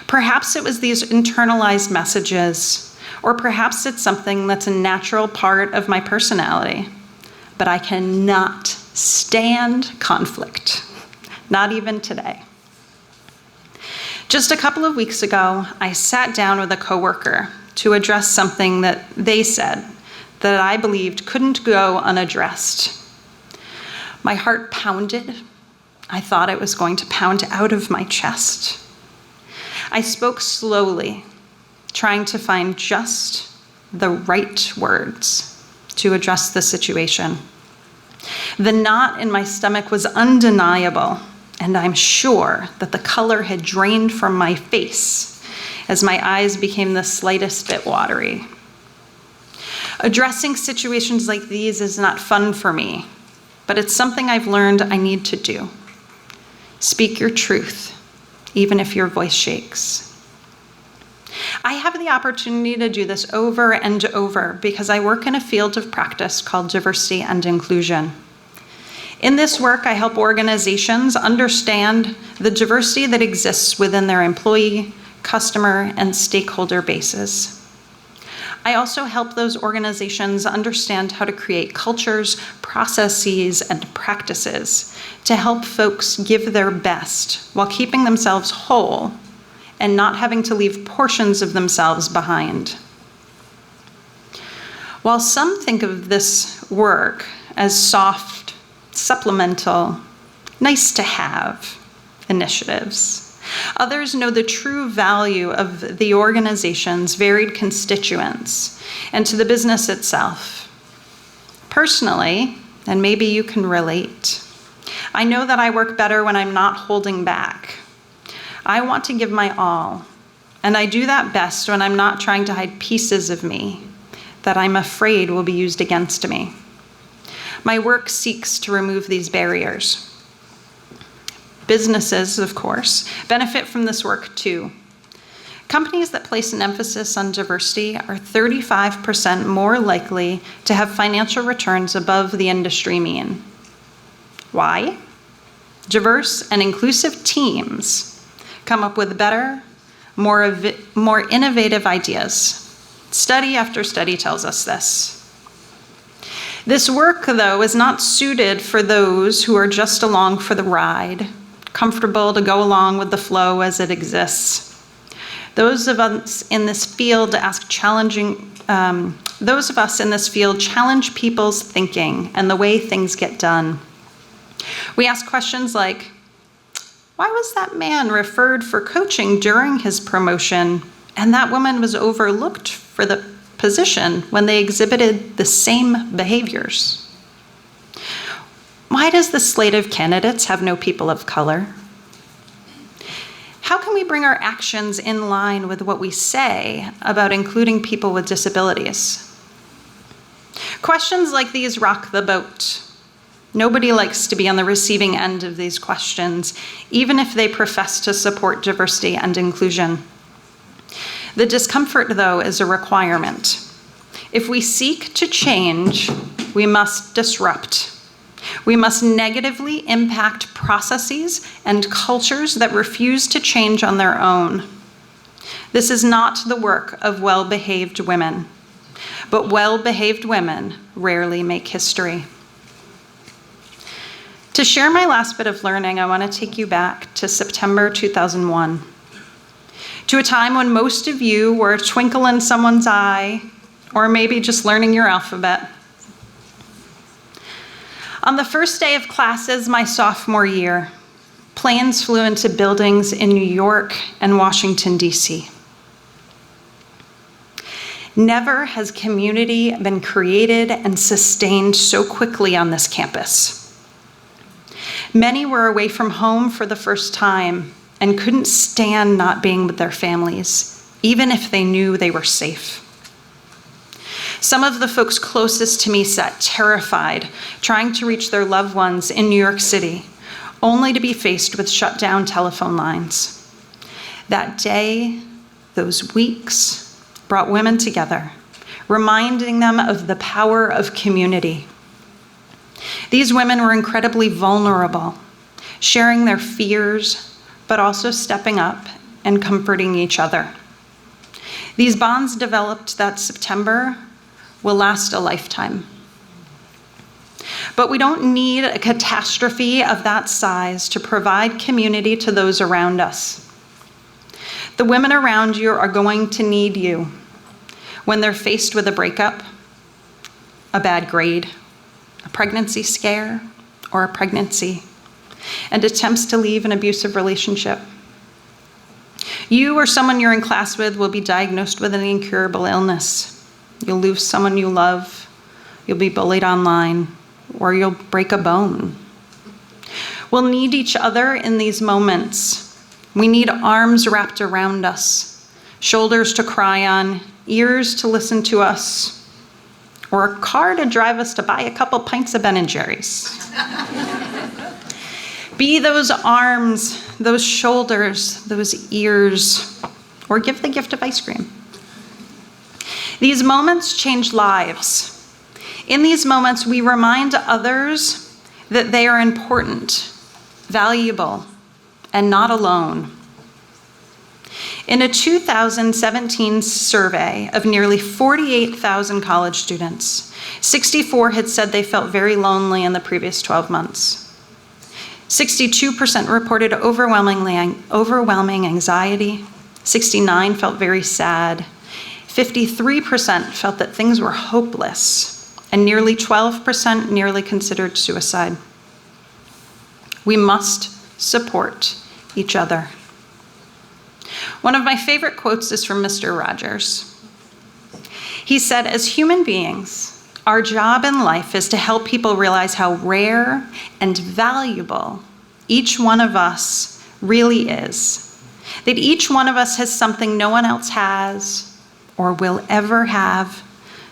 S6: Perhaps it was these internalized messages, or perhaps it's something that's a natural part of my personality, but I cannot stand conflict, not even today. Just a couple of weeks ago, I sat down with a coworker to address something that they said that I believed couldn't go unaddressed. My heart pounded. I thought it was going to pound out of my chest. I spoke slowly, trying to find just the right words to address the situation. The knot in my stomach was undeniable, and I'm sure that the color had drained from my face as my eyes became the slightest bit watery. Addressing situations like these is not fun for me, but it's something I've learned I need to do. Speak your truth, even if your voice shakes. I have the opportunity to do this over and over because I work in a field of practice called diversity and inclusion. In this work, I help organizations understand the diversity that exists within their employee, customer, and stakeholder bases. I also help those organizations understand how to create cultures, processes, and practices to help folks give their best while keeping themselves whole and not having to leave portions of themselves behind. While some think of this work as soft, supplemental, nice to have initiatives, others know the true value of the organization's varied constituents and to the business itself. Personally, and maybe you can relate, I know that I work better when I'm not holding back. I want to give my all, and I do that best when I'm not trying to hide pieces of me that I'm afraid will be used against me. My work seeks to remove these barriers. Businesses, of course, benefit from this work too. Companies that place an emphasis on diversity are 35% more likely to have financial returns above the industry mean. Why? Diverse and inclusive teams come up with better, more innovative ideas. Study after study tells us this. This work, though, is not suited for those who are just along for the ride, comfortable to go along with the flow as it exists. Those of us in this field challenge people's thinking and the way things get done. We ask questions like, why was that man referred for coaching during his promotion and that woman was overlooked for the position when they exhibited the same behaviors? Why does the slate of candidates have no people of color? How can we bring our actions in line with what we say about including people with disabilities? Questions like these rock the boat. Nobody likes to be on the receiving end of these questions, even if they profess to support diversity and inclusion. The discomfort, though, is a requirement. If we seek to change, we must disrupt. We must negatively impact processes and cultures that refuse to change on their own. This is not the work of well-behaved women, but well-behaved women rarely make history. To share my last bit of learning, I want to take you back to September 2001, to a time when most of you were a twinkle in someone's eye, or maybe just learning your alphabet. On the first day of classes my sophomore year, planes flew into buildings in New York and Washington, D.C. Never has community been created and sustained so quickly on this campus. Many were away from home for the first time and couldn't stand not being with their families, even if they knew they were safe. Some of the folks closest to me sat terrified, trying to reach their loved ones in New York City, only to be faced with shut down telephone lines. That day, those weeks, brought women together, reminding them of the power of community. These women were incredibly vulnerable, sharing their fears, but also stepping up and comforting each other. These bonds developed that September will last a lifetime. But we don't need a catastrophe of that size to provide community to those around us. The women around you are going to need you when they're faced with a breakup, a bad grade, a pregnancy scare, or a pregnancy, and attempts to leave an abusive relationship. You or someone you're in class with will be diagnosed with an incurable illness. You'll lose someone you love, you'll be bullied online, or you'll break a bone. We'll need each other in these moments. We need arms wrapped around us, shoulders to cry on, ears to listen to us, or a car to drive us to buy a couple pints of Ben & Jerry's. Be those arms, those shoulders, those ears, or give the gift of ice cream. These moments change lives. In these moments, we remind others that they are important, valuable, and not alone. In a 2017 survey of nearly 48,000 college students, 64 had said they felt very lonely in the previous 12 months. 62% reported overwhelming anxiety. 69% felt very sad. 53% felt that things were hopeless, and nearly 12% nearly considered suicide. We must support each other. One of my favorite quotes is from Mr. Rogers. He said, "As human beings, our job in life is to help people realize how rare and valuable each one of us really is. That each one of us has something no one else has or will ever have,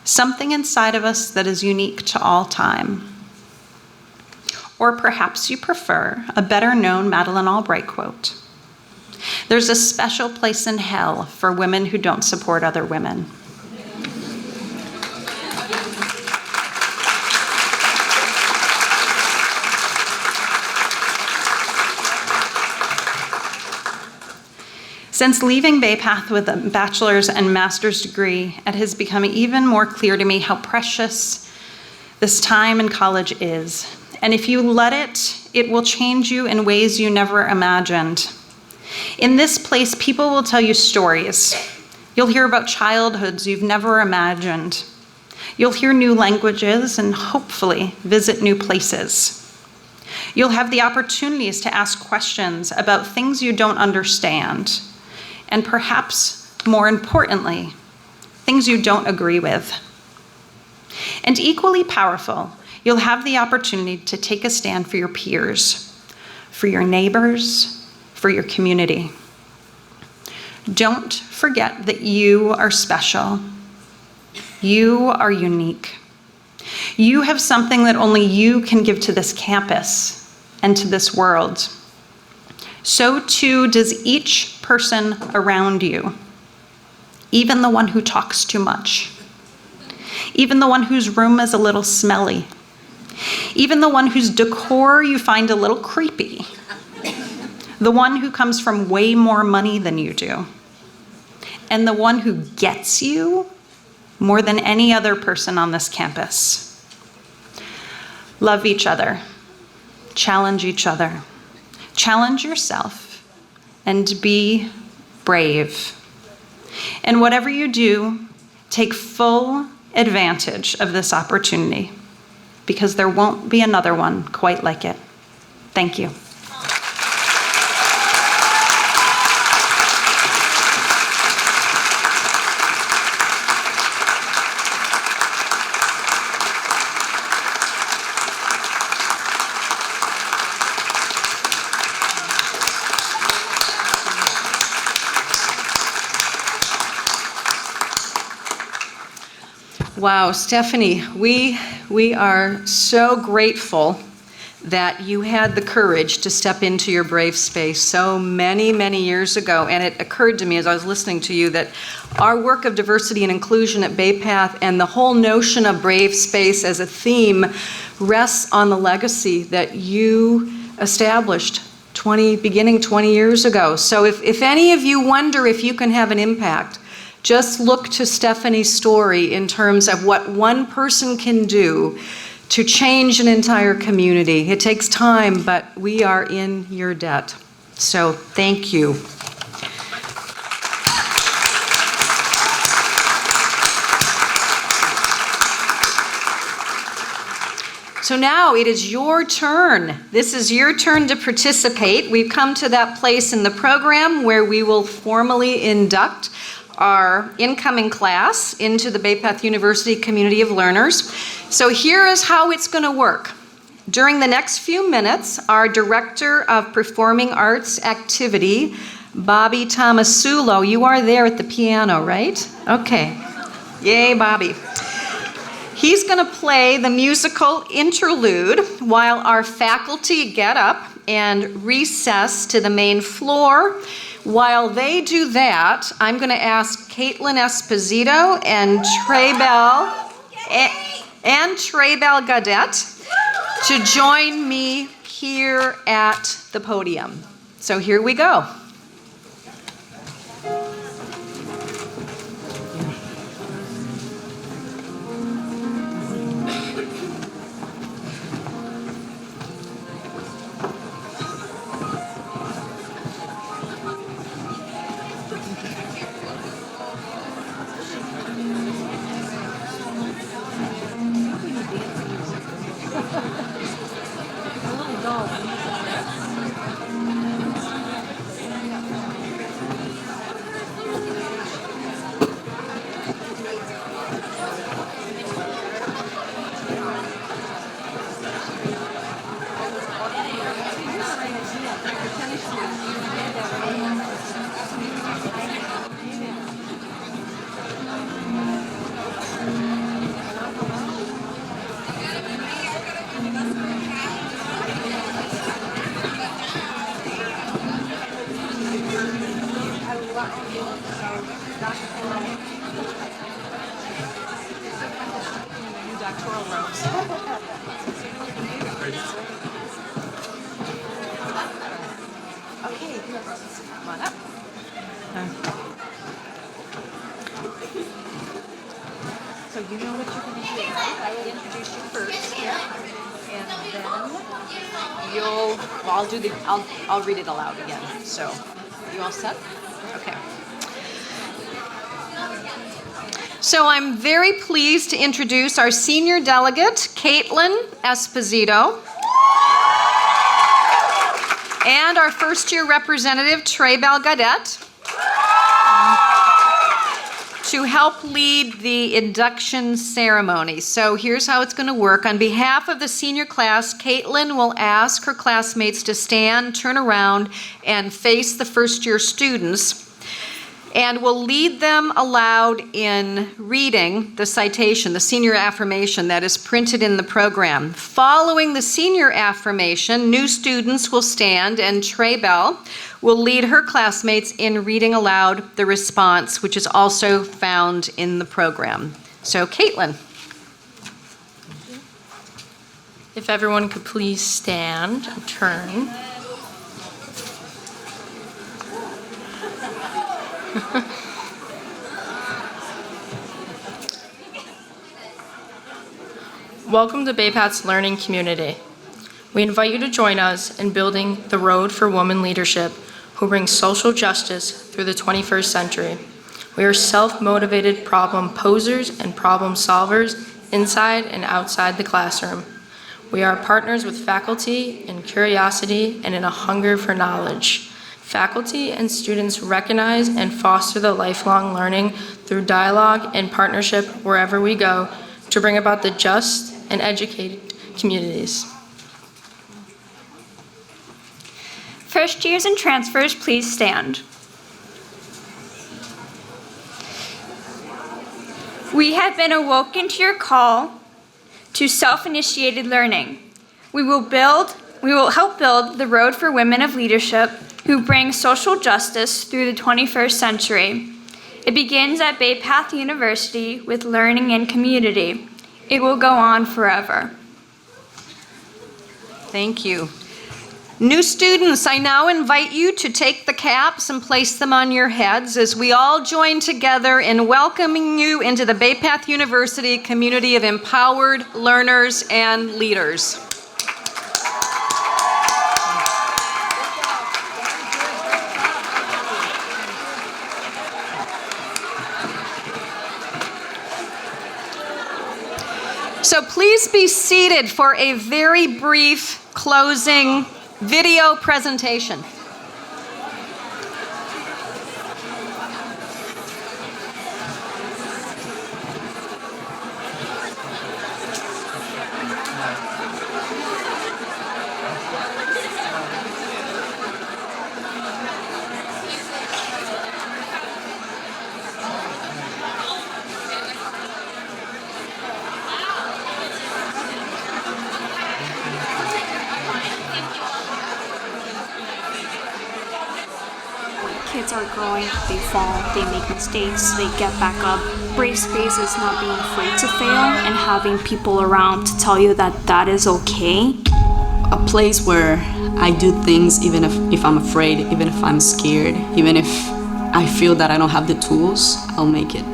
S6: something inside of us that is unique to all time." Or perhaps you prefer a better-known Madeleine Albright quote. "There's a special place in hell for women who don't support other women." Since leaving Bay Path with a bachelor's and master's degree, it has become even more clear to me how precious this time in college is. And if you let it, it will change you in ways you never imagined. In this place, people will tell you stories. You'll hear about childhoods you've never imagined. You'll hear new languages and hopefully visit new places. You'll have the opportunities to ask questions about things you don't understand, and perhaps more importantly, things you don't agree with. And equally powerful, you'll have the opportunity to take a stand for your peers, for your neighbors, for your community. Don't forget that you are special. You are unique. You have something that only you can give to this campus and to this world. So too does each person around you, even the one who talks too much, even the one whose room is a little smelly, even the one whose decor you find a little creepy, the one who comes from way more money than you do, and the one who gets you more than any other person on this campus. Love each other, challenge each other, challenge yourself, and be brave. And whatever you do, take full advantage of this opportunity, because there won't be another one quite like it. Thank you.
S3: Wow, Stephanie, we are so grateful that you had the courage to step into your brave space so many, many years ago. And it occurred to me as I was listening to you that our work of diversity and inclusion at Bay Path and the whole notion of brave space as a theme rests on the legacy that you established beginning 20 years ago. So if any of you wonder if you can have an impact, just look to Stephanie's story in terms of what one person can do to change an entire community. It takes time, but we are in your debt. So thank you. So now it is your turn. This is your turn to participate. We've come to that place in the program where we will formally induct our incoming class into the Bay Path University community of learners. So here is how it's going to work. During the next few minutes, our Director of Performing Arts Activity, Bobby Tomasulo, you are there at the piano, right? Okay. Yay, Bobby. He's going to play the musical interlude while our faculty get up and recess to the main floor. While they do that, I'm going to ask Caitlin Esposito and Traybell Gaudette to join me here at the podium. So here we go. So you know what you're going to do, right? I will introduce you first, and then I'll read it aloud again. So, you all set? Okay. So I'm very pleased to introduce our senior delegate, Caitlin Esposito, and our first-year representative, Traybell Gaudette, to help lead the induction ceremony. So here's how it's going to work. On behalf of the senior class, Caitlin will ask her classmates to stand, turn around, and face the first-year students. and will lead them aloud in reading the citation, the senior affirmation that is printed in the program. Following the senior affirmation, new students will stand and Trey Bell will lead her classmates in reading aloud the response, which is also found in the program. So, Caitlin.
S7: If everyone could please stand and turn. Welcome to Bay Path's learning community. We invite you to join us in building the road for women leadership who brings social justice through the 21st century. We are self-motivated problem posers and problem solvers inside and outside the classroom. We are partners with faculty in curiosity and in a hunger for knowledge. Faculty and students recognize and foster the lifelong learning through dialogue and partnership wherever we go to bring about the just and educated communities.
S8: First years and transfers, please stand. We have been awoken to your call to self-initiated learning. We will help build the road for women of leadership who bring social justice through the 21st century. It begins at Bay Path University with learning and community. It will go on forever.
S3: Thank you. New students, I now invite you to take the caps and place them on your heads as we all join together in welcoming you into the Bay Path University community of empowered learners and leaders. So please be seated for a very brief closing video presentation.
S9: Kids are growing, they fall, they make mistakes, they get back up. Brave space is not being afraid to fail and having people around to tell you that that is okay.
S10: A place where I do things even if I'm afraid, even if I'm scared, even if I feel that I don't have the tools, I'll make it.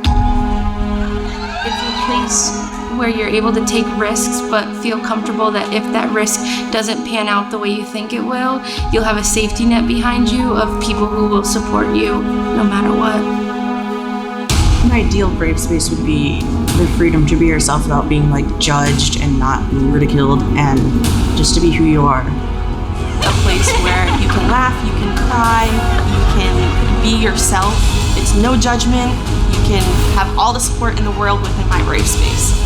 S7: It's a place where you're able to take risks but feel comfortable that if that risk doesn't pan out the way you think it will, you'll have a safety net behind you of people who will support you no matter what.
S11: An ideal brave space would be the freedom to be yourself without being judged and not ridiculed, and just to be who you are.
S12: A place where you can laugh, you can cry, you can be yourself. It's no judgment. You can have all the support in the world within my brave space.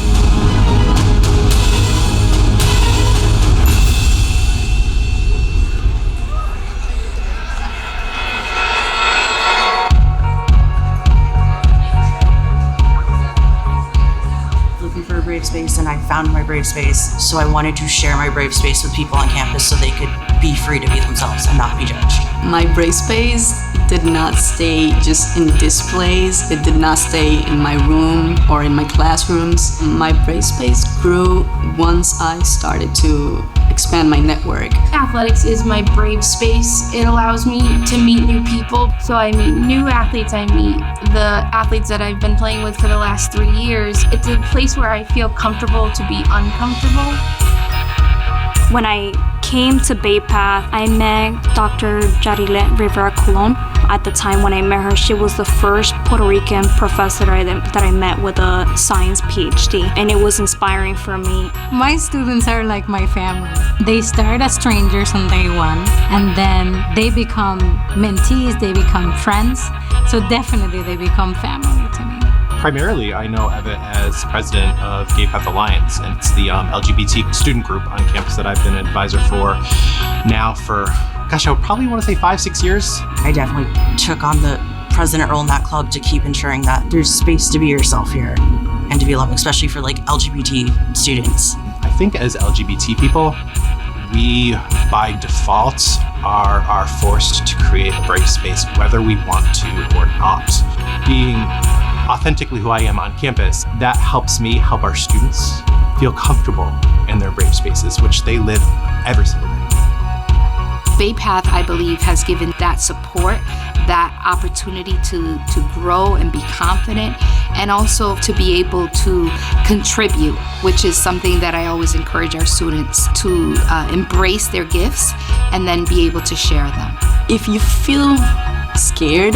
S11: For a brave space, and I found my brave space, so I wanted to share my brave space with people on campus so they could be free to be themselves and not be judged.
S10: My brave space did not stay just in displays. It did not stay in my room or in my classrooms. My brave space grew once I started to expand my network.
S7: Athletics is my brave space. It allows me to meet new people. So I meet new athletes. I meet the athletes that I've been playing with for the last 3 years. It's a place where I feel comfortable to be uncomfortable.
S9: When I came to Bay Path, I met Dr. Jarilet Rivera Colon. At the time when I met her, she was the first Puerto Rican professor that I met with a science PhD, and it was inspiring for me.
S13: My students are like my family. They start as strangers on day one, and then they become mentees, they become friends, so definitely they become family to me.
S1: Primarily, I know Eva as president of Gay Path Alliance, and it's the LGBT student group on campus that I've been an advisor for now for, gosh, I would probably want to say 5-6 years.
S11: I definitely took on the president role in that club to keep ensuring that there's space to be yourself here and to be loved, especially for like LGBT students.
S1: I think as LGBT people, we by default are forced to create a brave space whether we want to or not. Being authentically who I am on campus, that helps me help our students feel comfortable in their brave spaces, which they live every single day.
S14: Bay Path, I believe, has given that support, that opportunity to grow and be confident, and also to be able to contribute, which is something that I always encourage our students to embrace their gifts and then be able to share them.
S10: If you feel scared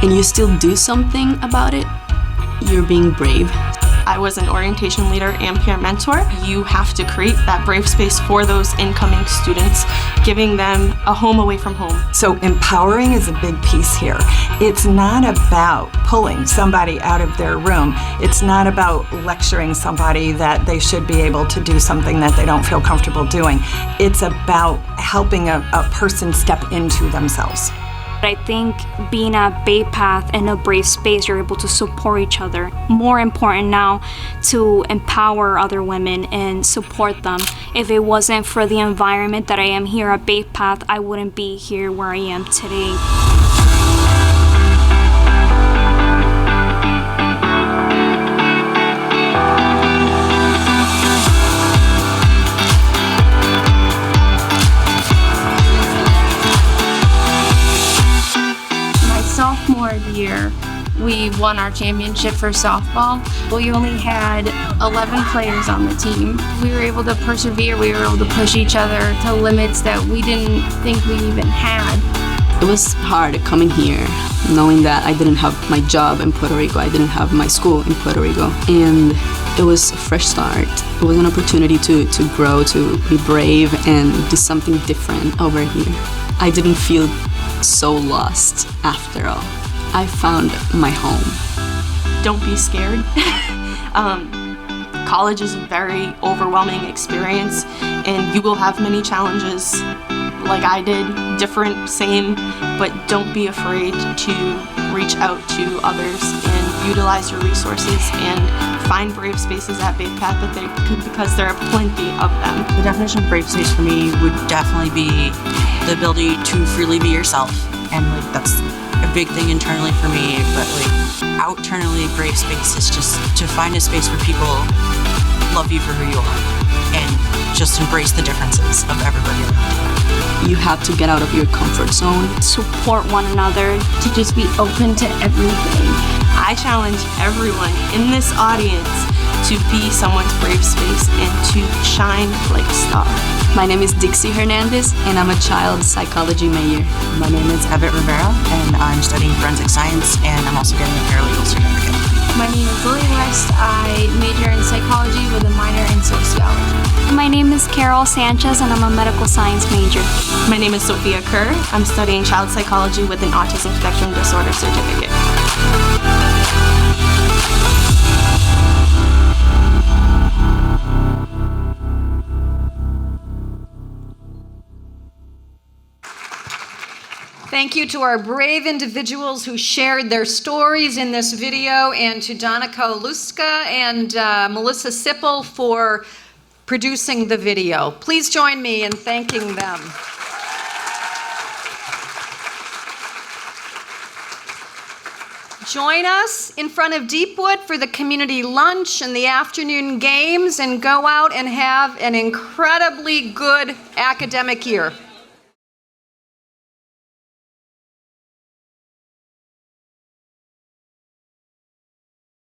S10: and you still do something about it, you're being brave.
S12: I was an orientation leader and peer mentor. You have to create that brave space for those incoming students, giving them a home away from home.
S15: So empowering is a big piece here. It's not about pulling somebody out of their room. It's not about lecturing somebody that they should be able to do something that they don't feel comfortable doing. It's about helping a person step into themselves.
S9: I think being at Bay Path and a brave space, you're able to support each other. More important now to empower other women and support them. If it wasn't for the environment that I am here at Bay Path, I wouldn't be here where I am today.
S7: Sophomore year, we won our championship for softball. We only had 11 players on the team. We were able to persevere, we were able to push each other to limits that we didn't think we even had.
S10: It was hard coming here, knowing that I didn't have my job in Puerto Rico, I didn't have my school in Puerto Rico, and it was a fresh start. It was an opportunity to grow, to be brave, and do something different over here. I didn't feel so lost after all. I found my home.
S12: Don't be scared. College is a very overwhelming experience, and you will have many challenges like I did, different, same, but don't be afraid to reach out to others and utilize your resources and find brave spaces at Bay Path because there are plenty of them.
S11: The definition of brave space for me would definitely be the ability to freely be yourself, and like that's a big thing internally for me, but like outernally, brave space is just to find a space where people love you for who you are and just embrace the differences of everybody around you.
S10: You have to get out of your comfort zone.
S9: Support one another.
S7: To just be open to everything.
S12: I challenge everyone in this audience to be someone's brave space and to shine like a star.
S10: My name is Dixie Hernandez, and I'm a child psychology major.
S11: My name is Evette Rivera, and I'm studying forensic science, and I'm also getting a paralegal certificate.
S7: My name is Lily West. I major in psychology with a minor in sociology.
S9: My name is Carol Sanchez, and I'm a medical science major.
S12: My name is Sophia Kerr. I'm studying child psychology with an autism spectrum disorder certificate.
S3: Thank you to our brave individuals who shared their stories in this video, and to Donica Luska and Melissa Sipple for producing the video. Please join me in thanking them. Join us in front of Deepwood for the community lunch and the afternoon games, and go out and have an incredibly good academic year.